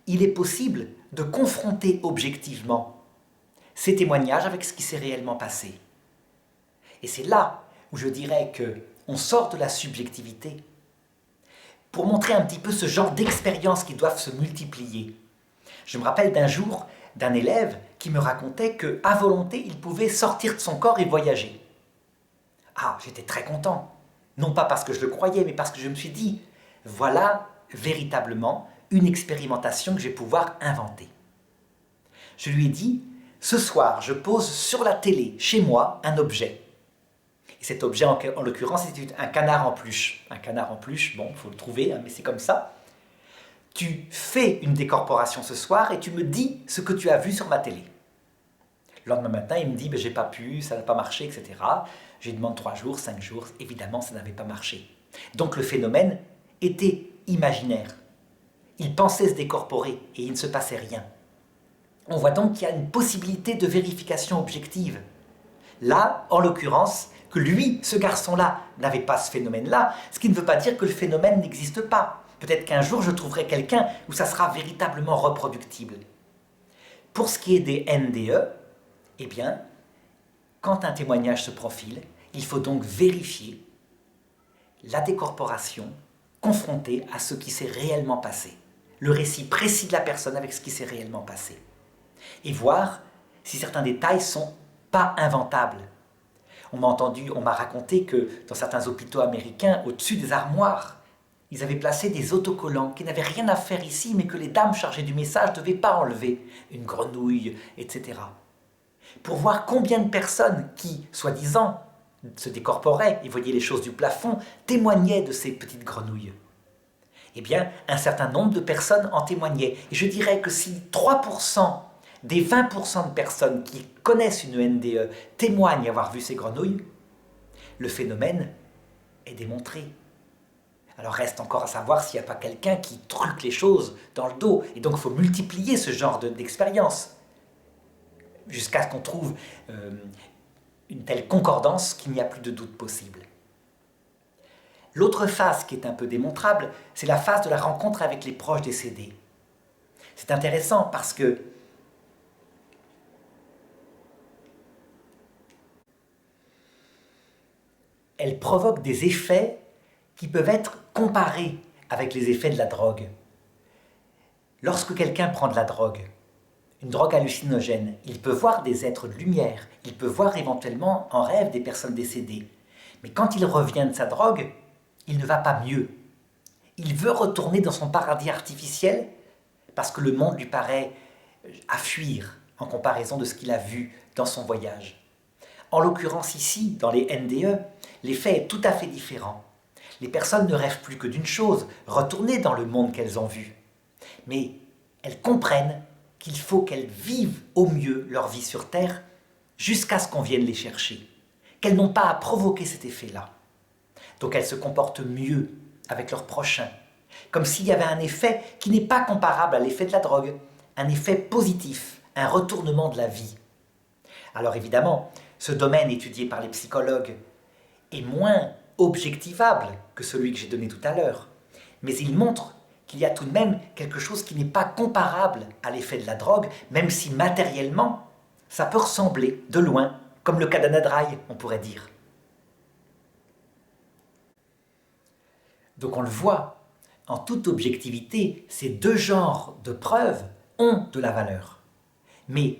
il est possible de confronter objectivement ces témoignages avec ce qui s'est réellement passé. Et c'est là où je dirais qu'on sort de la subjectivité pour montrer un petit peu ce genre d'expériences qui doivent se multiplier. Je me rappelle d'un jour d'un élève qui me racontait qu'à volonté, il pouvait sortir de son corps et voyager. Ah, j'étais très content. Non pas parce que je le croyais, mais parce que je me suis dit, voilà véritablement une expérimentation que je vais pouvoir inventer. Je lui ai dit, ce soir, je pose sur la télé, chez moi, un objet. Et cet objet, en l'occurrence, c'était un canard en peluche. Un canard en peluche, bon, il faut le trouver, hein, mais c'est comme ça. Tu fais une décorporation ce soir et tu me dis ce que tu as vu sur ma télé. Le lendemain matin, il me dit, j'ai pas pu, ça n'a pas marché, etc. Je lui demande 3 jours, 5 jours, évidemment, ça n'avait pas marché. Donc le phénomène était imaginaire. Il pensait se décorporer et il ne se passait rien. On voit donc qu'il y a une possibilité de vérification objective. Là, en l'occurrence, que lui, ce garçon-là, n'avait pas ce phénomène-là, ce qui ne veut pas dire que le phénomène n'existe pas. Peut-être qu'un jour, je trouverai quelqu'un où ça sera véritablement reproductible. Pour ce qui est des NDE, eh bien, quand un témoignage se profile, il faut donc vérifier la décorporation confrontée à ce qui s'est réellement passé. Le récit précis de la personne avec ce qui s'est réellement passé. Et voir si certains détails ne sont pas inventables. On m'a raconté que dans certains hôpitaux américains, au-dessus des armoires, ils avaient placé des autocollants qui n'avaient rien à faire ici, mais que les dames chargées du message ne devaient pas enlever. Une grenouille, etc. Pour voir combien de personnes qui, soi-disant, se décorporaient et voyaient les choses du plafond, témoignaient de ces petites grenouilles. Eh bien, un certain nombre de personnes en témoignaient. Et je dirais que si 3% des 20% de personnes qui connaissent une NDE témoignent avoir vu ces grenouilles, le phénomène est démontré. Alors reste encore à savoir s'il n'y a pas quelqu'un qui truque les choses dans le dos. Et donc il faut multiplier ce genre d'expérience jusqu'à ce qu'on trouve une telle concordance qu'il n'y a plus de doute possible. L'autre phase qui est un peu démontrable, c'est la phase de la rencontre avec les proches décédés. C'est intéressant parce que elle provoque des effets qui peuvent être comparés avec les effets de la drogue. Lorsque quelqu'un prend de la drogue, une drogue hallucinogène, il peut voir des êtres de lumière, il peut voir éventuellement en rêve des personnes décédées. Mais quand il revient de sa drogue, il ne va pas mieux. Il veut retourner dans son paradis artificiel parce que le monde lui paraît à fuir en comparaison de ce qu'il a vu dans son voyage. En l'occurrence ici, dans les NDE, l'effet est tout à fait différent. Les personnes ne rêvent plus que d'une chose, retourner dans le monde qu'elles ont vu. Mais elles comprennent qu'il faut qu'elles vivent au mieux leur vie sur Terre jusqu'à ce qu'on vienne les chercher. Qu'elles n'ont pas à provoquer cet effet-là. Donc elles se comportent mieux avec leurs prochains. Comme s'il y avait un effet qui n'est pas comparable à l'effet de la drogue. Un effet positif, un retournement de la vie. Alors évidemment, ce domaine étudié par les psychologues est moins objectivable que celui que j'ai donné tout à l'heure. Mais il montre qu'il y a tout de même quelque chose qui n'est pas comparable à l'effet de la drogue, même si matériellement, ça peut ressembler de loin, comme le cas d'Anna Dry, on pourrait dire. Donc on le voit, en toute objectivité, ces deux genres de preuves ont de la valeur. Mais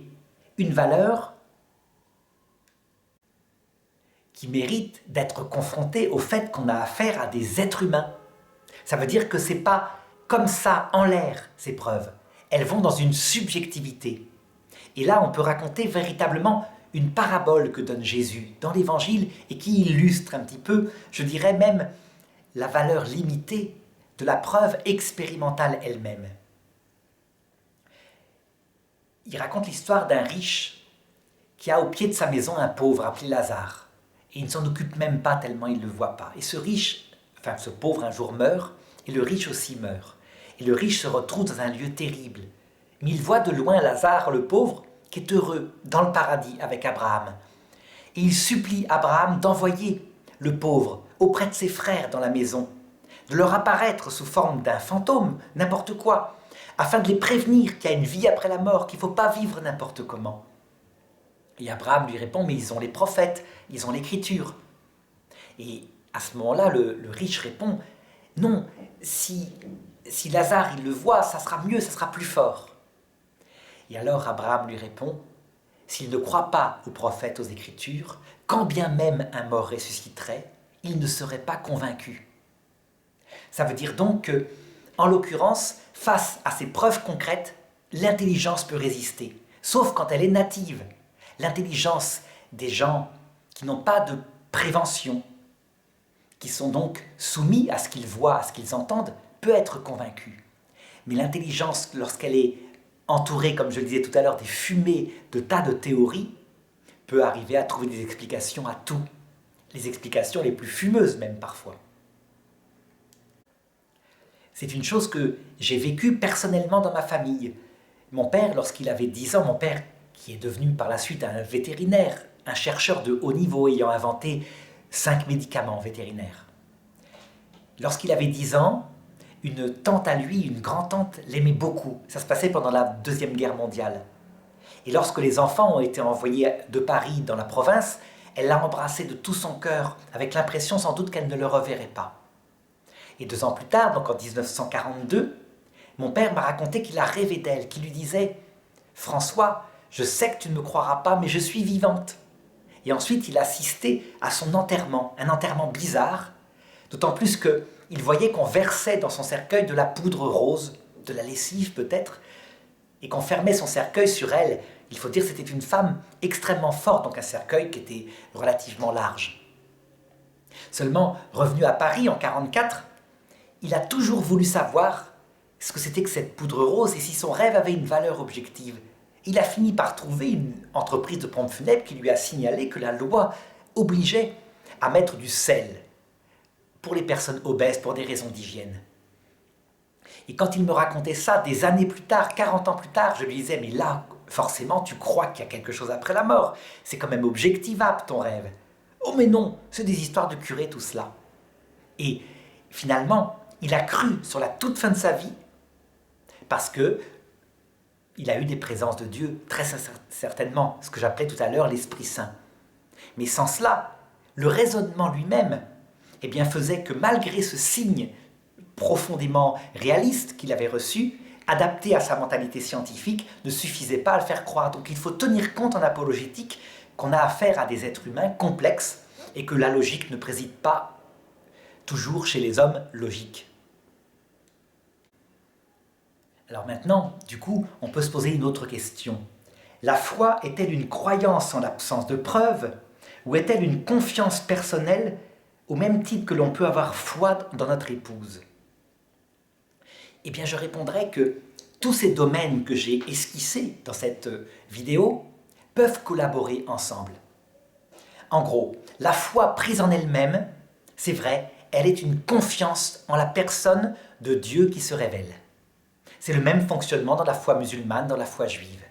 une valeur qui mérite d'être confrontée au fait qu'on a affaire à des êtres humains. Ça veut dire que ce n'est pas comme ça en l'air, ces preuves. Elles vont dans une subjectivité. Et là, on peut raconter véritablement une parabole que donne Jésus dans l'Évangile et qui illustre un petit peu, je dirais même, la valeur limitée de la preuve expérimentale elle-même. Il raconte l'histoire d'un riche qui a au pied de sa maison un pauvre appelé Lazare. Et il ne s'en occupe même pas tellement il ne le voit pas. Et ce pauvre un jour meurt, et le riche aussi meurt. Et le riche se retrouve dans un lieu terrible. Mais il voit de loin Lazare, le pauvre, qui est heureux dans le paradis avec Abraham. Et il supplie Abraham d'envoyer le pauvre auprès de ses frères dans la maison, de leur apparaître sous forme d'un fantôme, n'importe quoi, afin de les prévenir qu'il y a une vie après la mort, qu'il ne faut pas vivre n'importe comment. Et Abraham lui répond, mais ils ont les prophètes, ils ont l'écriture. Et à ce moment-là, le riche répond, non, si Lazare il le voit, ça sera mieux, ça sera plus fort. Et alors Abraham lui répond, s'il ne croit pas aux prophètes, aux écritures, quand bien même un mort ressusciterait, il ne serait pas convaincu. Ça veut dire donc que, en l'occurrence, face à ces preuves concrètes, l'intelligence peut résister, sauf quand elle est native. L'intelligence des gens qui n'ont pas de prévention, qui sont donc soumis à ce qu'ils voient, à ce qu'ils entendent, peut être convaincue. Mais l'intelligence, lorsqu'elle est entourée, comme je le disais tout à l'heure, des fumées de tas de théories, peut arriver à trouver des explications à tout. Les explications les plus fumeuses même parfois. C'est une chose que j'ai vécue personnellement dans ma famille. Mon père, lorsqu'il avait 10 ans, mon père qui est devenu par la suite un vétérinaire, un chercheur de haut niveau ayant inventé 5 médicaments vétérinaires. Lorsqu'il avait 10 ans, une tante à lui, une grand-tante, l'aimait beaucoup. Ça se passait pendant la Deuxième Guerre mondiale. Et lorsque les enfants ont été envoyés de Paris dans la province, elle l'a embrassé de tout son cœur, avec l'impression sans doute qu'elle ne le reverrait pas. Et 2 ans plus tard, donc en 1942, mon père m'a raconté qu'il a rêvé d'elle, qu'il lui disait « François, je sais que tu ne me croiras pas, mais je suis vivante. » Et ensuite, il assistait à son enterrement, un enterrement bizarre, d'autant plus qu'il voyait qu'on versait dans son cercueil de la poudre rose, de la lessive peut-être, et qu'on fermait son cercueil sur elle. Il faut dire que c'était une femme extrêmement forte, donc un cercueil qui était relativement large. Seulement, revenu à Paris en 1944, il a toujours voulu savoir ce que c'était que cette poudre rose et si son rêve avait une valeur objective. Il a fini par trouver une entreprise de pompes funèbres qui lui a signalé que la loi obligeait à mettre du sel pour les personnes obèses pour des raisons d'hygiène. Et quand il me racontait ça des années plus tard, 40 ans plus tard, je lui disais « mais là, forcément, tu crois qu'il y a quelque chose après la mort. C'est quand même objectivable ton rêve. » « Oh mais non, c'est des histoires de curés tout cela. » Et finalement, il a cru sur la toute fin de sa vie parce que il a eu des présences de Dieu, très certainement, ce que j'appelais tout à l'heure l'Esprit Saint. Mais sans cela, le raisonnement lui-même eh bien, faisait que malgré ce signe profondément réaliste qu'il avait reçu, adapté à sa mentalité scientifique, ne suffisait pas à le faire croire. Donc il faut tenir compte en apologétique qu'on a affaire à des êtres humains complexes et que la logique ne préside pas toujours chez les hommes logiques. Alors maintenant, du coup, on peut se poser une autre question. La foi est-elle une croyance en l'absence de preuves ou est-elle une confiance personnelle au même titre que l'on peut avoir foi dans notre épouse? Eh bien, je répondrai que tous ces domaines que j'ai esquissés dans cette vidéo peuvent collaborer ensemble. En gros, la foi prise en elle-même, c'est vrai, elle est une confiance en la personne de Dieu qui se révèle. C'est le même fonctionnement dans la foi musulmane, dans la foi juive.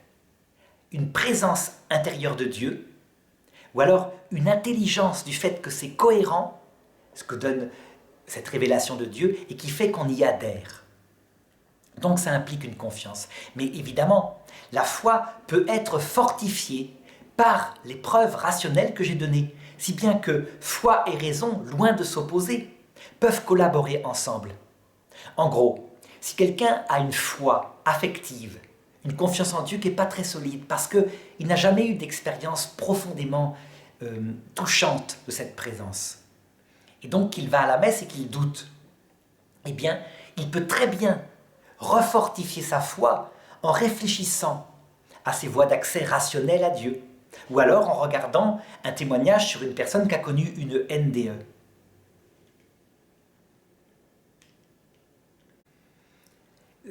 Une présence intérieure de Dieu, ou alors une intelligence du fait que c'est cohérent, ce que donne cette révélation de Dieu, et qui fait qu'on y adhère. Donc ça implique une confiance. Mais évidemment, la foi peut être fortifiée par les preuves rationnelles que j'ai données, si bien que foi et raison, loin de s'opposer, peuvent collaborer ensemble. En gros, si quelqu'un a une foi affective, une confiance en Dieu qui n'est pas très solide, parce qu'il n'a jamais eu d'expérience profondément touchante de cette présence, et donc qu'il va à la messe et qu'il doute, eh bien, il peut très bien refortifier sa foi en réfléchissant à ses voies d'accès rationnelles à Dieu, ou alors en regardant un témoignage sur une personne qui a connu une NDE.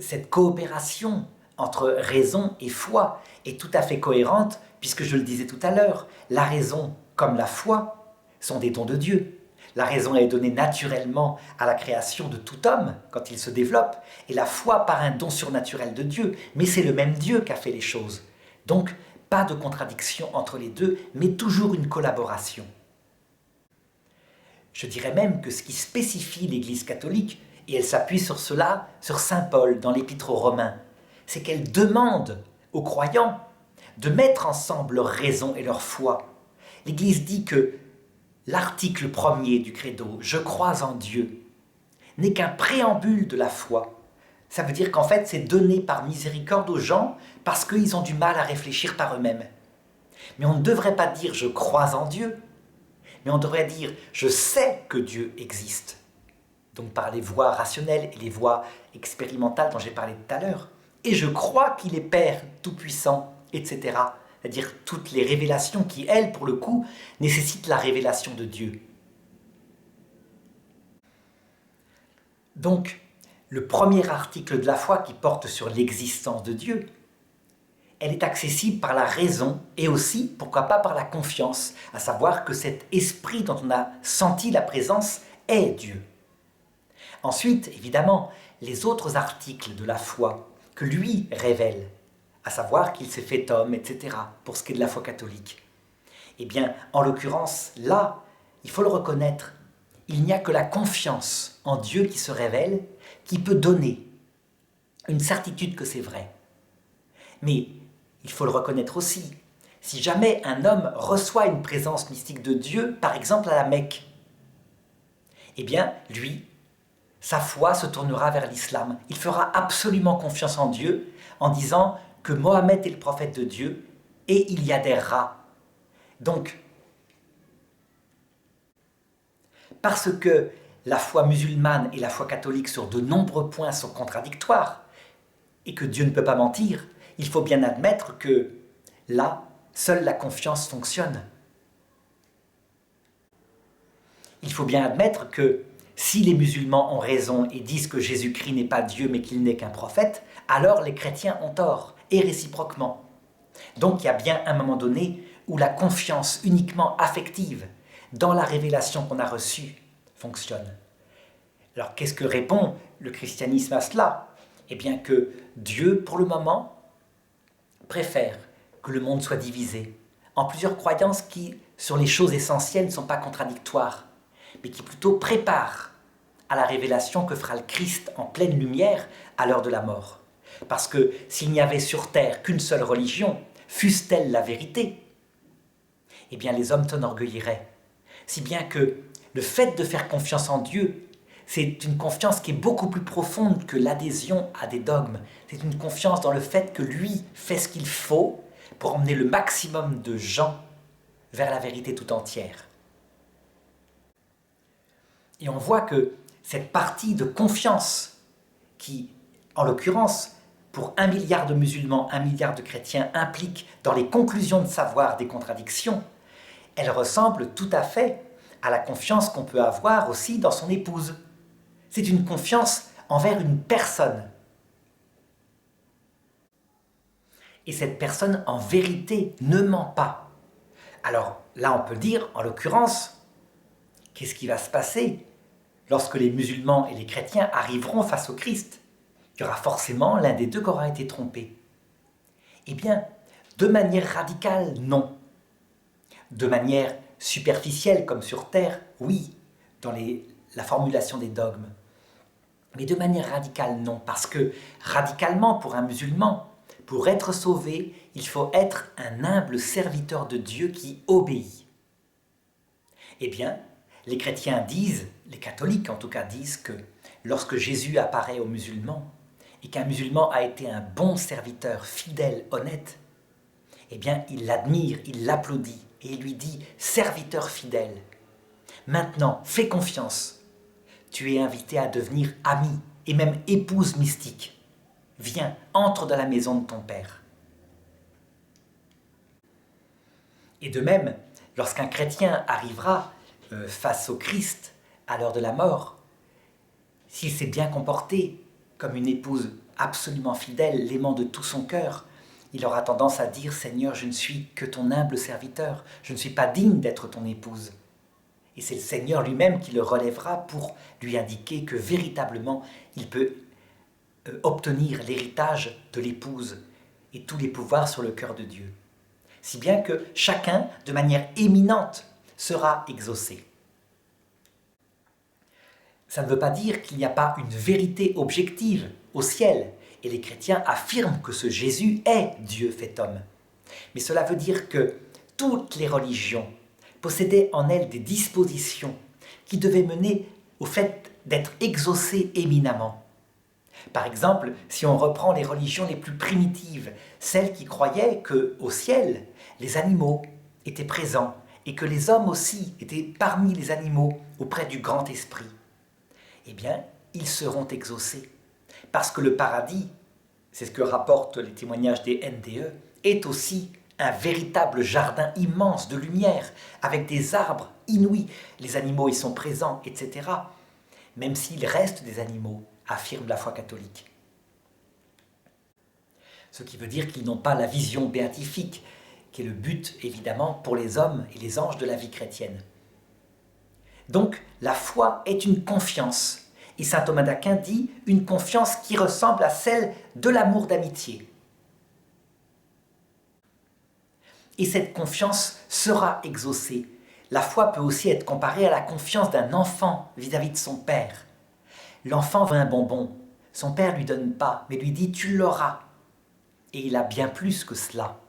Cette coopération entre raison et foi est tout à fait cohérente, puisque je le disais tout à l'heure, la raison comme la foi sont des dons de Dieu. La raison est donnée naturellement à la création de tout homme quand il se développe, et la foi par un don surnaturel de Dieu. Mais c'est le même Dieu qui a fait les choses. Donc, pas de contradiction entre les deux, mais toujours une collaboration. Je dirais même que ce qui spécifie l'Église catholique, et elle s'appuie sur cela, sur saint Paul dans l'Épître aux Romains, c'est qu'elle demande aux croyants de mettre ensemble leur raison et leur foi. L'Église dit que l'article premier du credo, « Je crois en Dieu », n'est qu'un préambule de la foi. Ça veut dire qu'en fait, c'est donné par miséricorde aux gens parce qu'ils ont du mal à réfléchir par eux-mêmes. Mais on ne devrait pas dire « je crois en Dieu », mais on devrait dire « je sais que Dieu existe ». Donc par les voies rationnelles et les voies expérimentales dont j'ai parlé tout à l'heure. Et je crois qu'il est Père Tout-Puissant, etc. C'est-à-dire toutes les révélations qui, elles, pour le coup, nécessitent la révélation de Dieu. Donc, le premier article de la foi qui porte sur l'existence de Dieu, elle est accessible par la raison et aussi, pourquoi pas, par la confiance, à savoir que cet esprit dont on a senti la présence est Dieu. Ensuite, évidemment, les autres articles de la foi que lui révèle, à savoir qu'il s'est fait homme, etc., pour ce qui est de la foi catholique. Eh bien, en l'occurrence, là, il faut le reconnaître, il n'y a que la confiance en Dieu qui se révèle, qui peut donner une certitude que c'est vrai. Mais il faut le reconnaître aussi, si jamais un homme reçoit une présence mystique de Dieu, par exemple à la Mecque, eh bien, lui, sa foi se tournera vers l'islam. Il fera absolument confiance en Dieu en disant que Mohammed est le prophète de Dieu et il y adhérera. Donc, parce que la foi musulmane et la foi catholique sur de nombreux points sont contradictoires et que Dieu ne peut pas mentir, il faut bien admettre que là, seule la confiance fonctionne. Il faut bien admettre que si les musulmans ont raison et disent que Jésus-Christ n'est pas Dieu mais qu'il n'est qu'un prophète, alors les chrétiens ont tort, et réciproquement. Donc il y a bien un moment donné où la confiance uniquement affective dans la révélation qu'on a reçue fonctionne. Alors qu'est-ce que répond le christianisme à cela? Eh bien que Dieu, pour le moment, préfère que le monde soit divisé en plusieurs croyances qui, sur les choses essentielles, ne sont pas contradictoires, mais qui plutôt préparent à la révélation que fera le Christ en pleine lumière à l'heure de la mort. Parce que s'il n'y avait sur terre qu'une seule religion, fût-elle la vérité, eh bien les hommes s'enorgueilliraient. Si bien que le fait de faire confiance en Dieu, c'est une confiance qui est beaucoup plus profonde que l'adhésion à des dogmes. C'est une confiance dans le fait que lui fait ce qu'il faut pour emmener le maximum de gens vers la vérité tout entière. Et on voit que cette partie de confiance qui, en l'occurrence, pour 1 milliard de musulmans, 1 milliard de chrétiens, implique dans les conclusions de savoir des contradictions, elle ressemble tout à fait à la confiance qu'on peut avoir aussi dans son épouse. C'est une confiance envers une personne. Et cette personne, en vérité, ne ment pas. Alors là, on peut dire, en l'occurrence, qu'est-ce qui va se passer lorsque les musulmans et les chrétiens arriveront face au Christ? Il y aura forcément l'un des deux qui aura été trompé. Eh bien, de manière radicale, non. De manière superficielle, comme sur Terre, oui, dans la formulation des dogmes. Mais de manière radicale, non, parce que radicalement, pour un musulman, pour être sauvé, il faut être un humble serviteur de Dieu qui obéit. Eh bien, les chrétiens disent, les catholiques en tout cas disent que lorsque Jésus apparaît aux musulmans, et qu'un musulman a été un bon serviteur, fidèle, honnête, eh bien, il l'admire, il l'applaudit, et il lui dit « Serviteur fidèle, maintenant, fais confiance, tu es invité à devenir ami, et même épouse mystique. Viens, entre dans la maison de ton Père. » Et de même, lorsqu'un chrétien arrivera face au Christ à l'heure de la mort, s'il s'est bien comporté comme une épouse absolument fidèle, l'aimant de tout son cœur, il aura tendance à dire « Seigneur, je ne suis que ton humble serviteur, je ne suis pas digne d'être ton épouse. » Et c'est le Seigneur lui-même qui le relèvera pour lui indiquer que véritablement il peut obtenir l'héritage de l'épouse et tous les pouvoirs sur le cœur de Dieu. Si bien que chacun, de manière éminente, sera exaucé. Ça ne veut pas dire qu'il n'y a pas une vérité objective au ciel, et les chrétiens affirment que ce Jésus est Dieu fait homme. Mais cela veut dire que toutes les religions possédaient en elles des dispositions qui devaient mener au fait d'être exaucées éminemment. Par exemple, si on reprend les religions les plus primitives, celles qui croyaient qu'au ciel, les animaux étaient présents et que les hommes aussi étaient parmi les animaux auprès du grand esprit, eh bien, ils seront exaucés. Parce que le paradis, c'est ce que rapportent les témoignages des NDE, est aussi un véritable jardin immense de lumière, avec des arbres inouïs. Les animaux y sont présents, etc. Même s'il reste des animaux, affirme la foi catholique. Ce qui veut dire qu'ils n'ont pas la vision béatifique, qui est le but, évidemment, pour les hommes et les anges de la vie chrétienne. Donc, la foi est une confiance. Et saint Thomas d'Aquin dit une confiance qui ressemble à celle de l'amour d'amitié. Et cette confiance sera exaucée. La foi peut aussi être comparée à la confiance d'un enfant vis-à-vis de son père. L'enfant veut un bonbon. Son père lui donne pas, mais lui dit « tu l'auras ». Et il a bien plus que cela.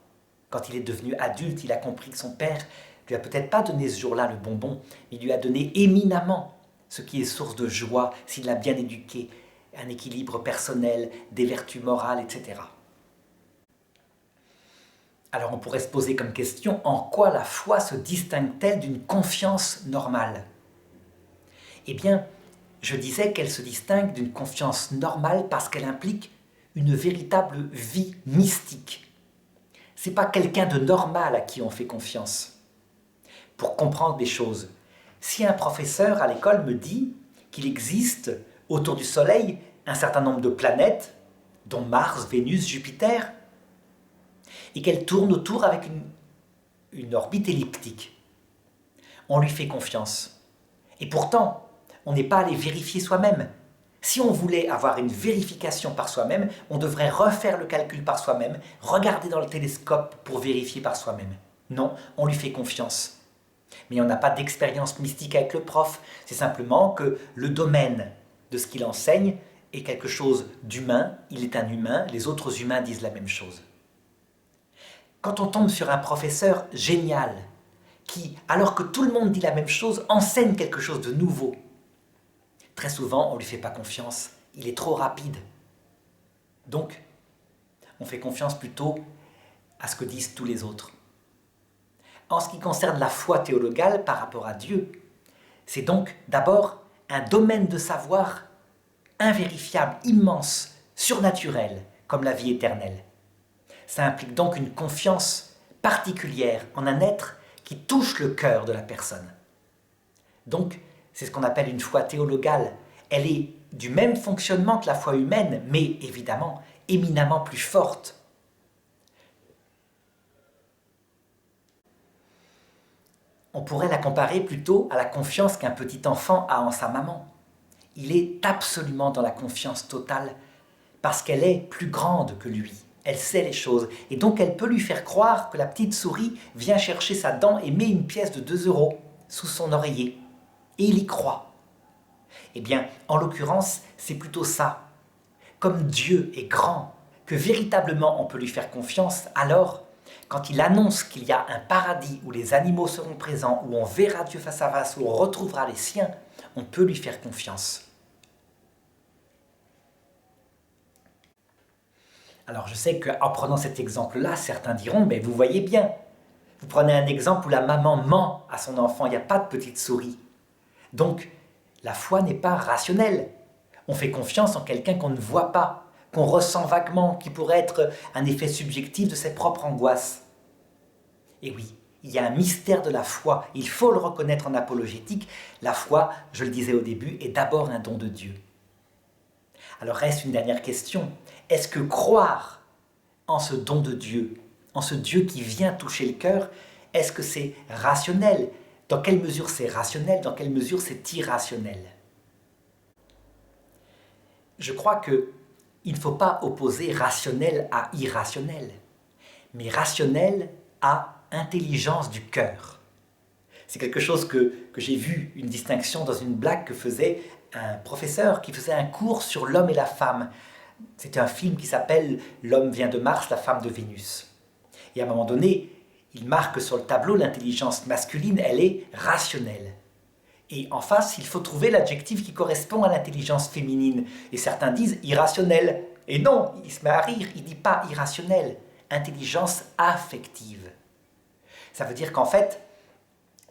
Quand il est devenu adulte, il a compris que son père lui a peut-être pas donné ce jour-là le bonbon, mais il lui a donné éminemment ce qui est source de joie s'il l'a bien éduqué, un équilibre personnel, des vertus morales, etc. Alors on pourrait se poser comme question, en quoi la foi se distingue-t-elle d'une confiance normale? Eh bien, je disais qu'elle se distingue d'une confiance normale parce qu'elle implique une véritable vie mystique. Ce n'est pas quelqu'un de normal à qui on fait confiance. Pour comprendre des choses, si un professeur à l'école me dit qu'il existe autour du Soleil un certain nombre de planètes, dont Mars, Vénus, Jupiter, et qu'elles tournent autour avec une orbite elliptique, on lui fait confiance. Et pourtant, on n'est pas allé vérifier soi-même. Si on voulait avoir une vérification par soi-même, on devrait refaire le calcul par soi-même, regarder dans le télescope pour vérifier par soi-même. Non, on lui fait confiance. Mais on n'a pas d'expérience mystique avec le prof, c'est simplement que le domaine de ce qu'il enseigne est quelque chose d'humain, il est un humain, les autres humains disent la même chose. Quand on tombe sur un professeur génial, qui, alors que tout le monde dit la même chose, enseigne quelque chose de nouveau, très souvent, on ne lui fait pas confiance, il est trop rapide. Donc, on fait confiance plutôt à ce que disent tous les autres. En ce qui concerne la foi théologale par rapport à Dieu, c'est donc d'abord un domaine de savoir invérifiable, immense, surnaturel, comme la vie éternelle. Ça implique donc une confiance particulière en un être qui touche le cœur de la personne. Donc, c'est ce qu'on appelle une foi théologale. Elle est du même fonctionnement que la foi humaine, mais évidemment éminemment plus forte. On pourrait la comparer plutôt à la confiance qu'un petit enfant a en sa maman. Il est absolument dans la confiance totale parce qu'elle est plus grande que lui. Elle sait les choses et donc elle peut lui faire croire que la petite souris vient chercher sa dent et met une pièce de 2 € sous son oreiller. Et il y croit. Eh bien, en l'occurrence, c'est plutôt ça. Comme Dieu est grand, que véritablement on peut lui faire confiance, alors, quand il annonce qu'il y a un paradis où les animaux seront présents, où on verra Dieu face à face, où on retrouvera les siens, on peut lui faire confiance. Alors je sais qu'en prenant cet exemple-là, certains diront, mais vous voyez bien, vous prenez un exemple où la maman ment à son enfant, il n'y a pas de petite souris. Donc, la foi n'est pas rationnelle. On fait confiance en quelqu'un qu'on ne voit pas, qu'on ressent vaguement, qui pourrait être un effet subjectif de ses propres angoisses. Et oui, il y a un mystère de la foi, il faut le reconnaître en apologétique. La foi, je le disais au début, est d'abord un don de Dieu. Alors reste une dernière question. Est-ce que croire en ce don de Dieu, en ce Dieu qui vient toucher le cœur, est-ce que c'est rationnel? Dans quelle mesure c'est rationnel? Dans quelle mesure c'est irrationnel? Je crois qu'il ne faut pas opposer rationnel à irrationnel, mais rationnel à intelligence du cœur. C'est quelque chose que j'ai vu, une distinction dans une blague que faisait un professeur qui faisait un cours sur l'homme et la femme. C'était un film qui s'appelle « L'homme vient de Mars, la femme de Vénus ». Et à un moment donné, il marque sur le tableau l'intelligence masculine, elle est rationnelle. Et en face, il faut trouver l'adjectif qui correspond à l'intelligence féminine. Et certains disent irrationnelle. Et non, il se met à rire, il ne dit pas irrationnelle, intelligence affective. Ça veut dire qu'en fait,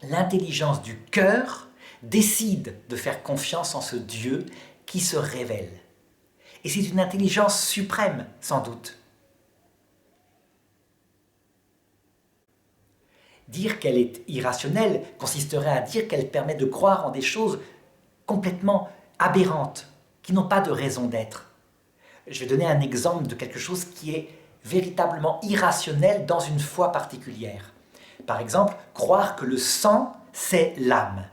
l'intelligence du cœur décide de faire confiance en ce Dieu qui se révèle. Et c'est une intelligence suprême, sans doute. Dire qu'elle est irrationnelle consisterait à dire qu'elle permet de croire en des choses complètement aberrantes, qui n'ont pas de raison d'être. Je vais donner un exemple de quelque chose qui est véritablement irrationnel dans une foi particulière. Par exemple, croire que le sang, c'est l'âme.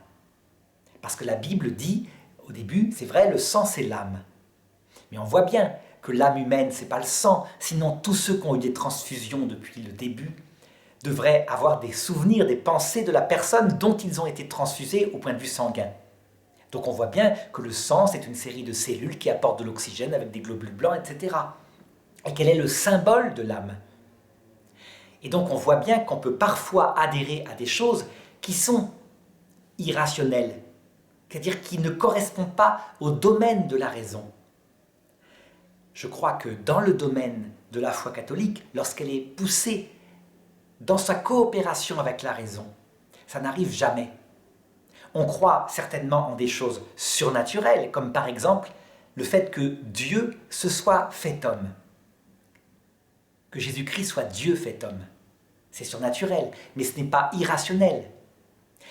Parce que la Bible dit, au début, c'est vrai, le sang, c'est l'âme. Mais on voit bien que l'âme humaine, ce n'est pas le sang, sinon tous ceux qui ont eu des transfusions depuis le début devraient avoir des souvenirs, des pensées de la personne dont ils ont été transfusés au point de vue sanguin. Donc on voit bien que le sang, c'est une série de cellules qui apportent de l'oxygène avec des globules blancs, etc. Et quel est le symbole de l'âme? Et donc on voit bien qu'on peut parfois adhérer à des choses qui sont irrationnelles, c'est-à-dire qui ne correspondent pas au domaine de la raison. Je crois que dans le domaine de la foi catholique, lorsqu'elle est poussée dans sa coopération avec la raison, ça n'arrive jamais. On croit certainement en des choses surnaturelles, comme par exemple le fait que Dieu se soit fait homme, que Jésus-Christ soit Dieu fait homme. C'est surnaturel, mais ce n'est pas irrationnel.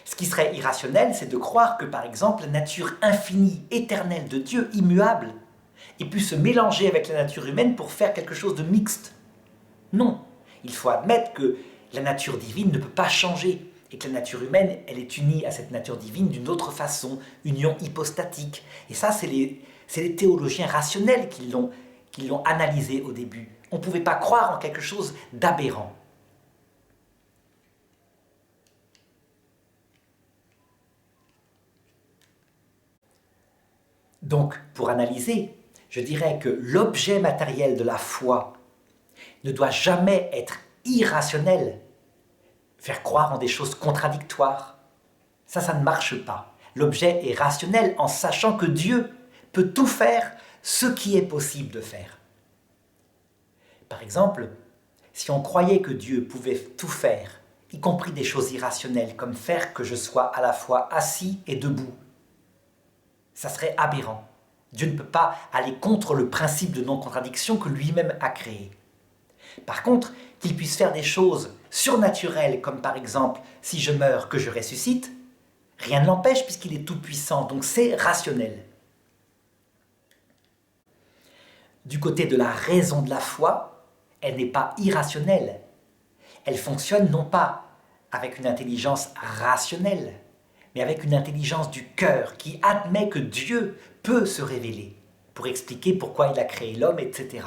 Ce qui serait irrationnel, c'est de croire que, par exemple, la nature infinie, éternelle de Dieu, immuable, ait pu se mélanger avec la nature humaine pour faire quelque chose de mixte. Non, il faut admettre que la nature divine ne peut pas changer et que la nature humaine, elle est unie à cette nature divine d'une autre façon, union hypostatique. Et ça, c'est les théologiens rationnels qui l'ont analysé au début. On ne pouvait pas croire en quelque chose d'aberrant. Donc, pour analyser, je dirais que l'objet matériel de la foi ne doit jamais être irrationnel, faire croire en des choses contradictoires. Ça ne marche pas. L'objet est rationnel en sachant que Dieu peut tout faire ce qui est possible de faire. Par exemple, si on croyait que Dieu pouvait tout faire, y compris des choses irrationnelles, comme faire que je sois à la fois assis et debout, ça serait aberrant. Dieu ne peut pas aller contre le principe de non-contradiction que lui-même a créé. Par contre, qu'il puisse faire des choses surnaturelles, comme par exemple, si je meurs, que je ressuscite, rien ne l'empêche puisqu'il est tout-puissant, donc c'est rationnel. Du côté de la raison de la foi, elle n'est pas irrationnelle. Elle fonctionne non pas avec une intelligence rationnelle, mais avec une intelligence du cœur qui admet que Dieu peut se révéler pour expliquer pourquoi il a créé l'homme, etc.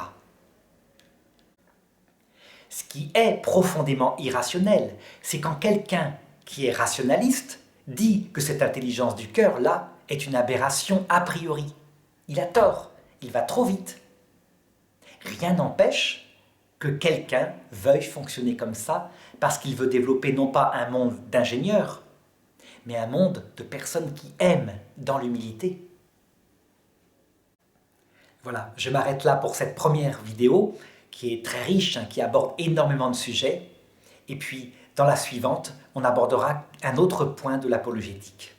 Ce qui est profondément irrationnel, c'est quand quelqu'un qui est rationaliste dit que cette intelligence du cœur-là est une aberration a priori. Il a tort, il va trop vite. Rien n'empêche que quelqu'un veuille fonctionner comme ça parce qu'il veut développer non pas un monde d'ingénieurs, mais un monde de personnes qui aiment dans l'humilité. Voilà, je m'arrête là pour cette première vidéo qui est très riche, qui aborde énormément de sujets. Et puis, dans la suivante, on abordera un autre point de l'apologétique.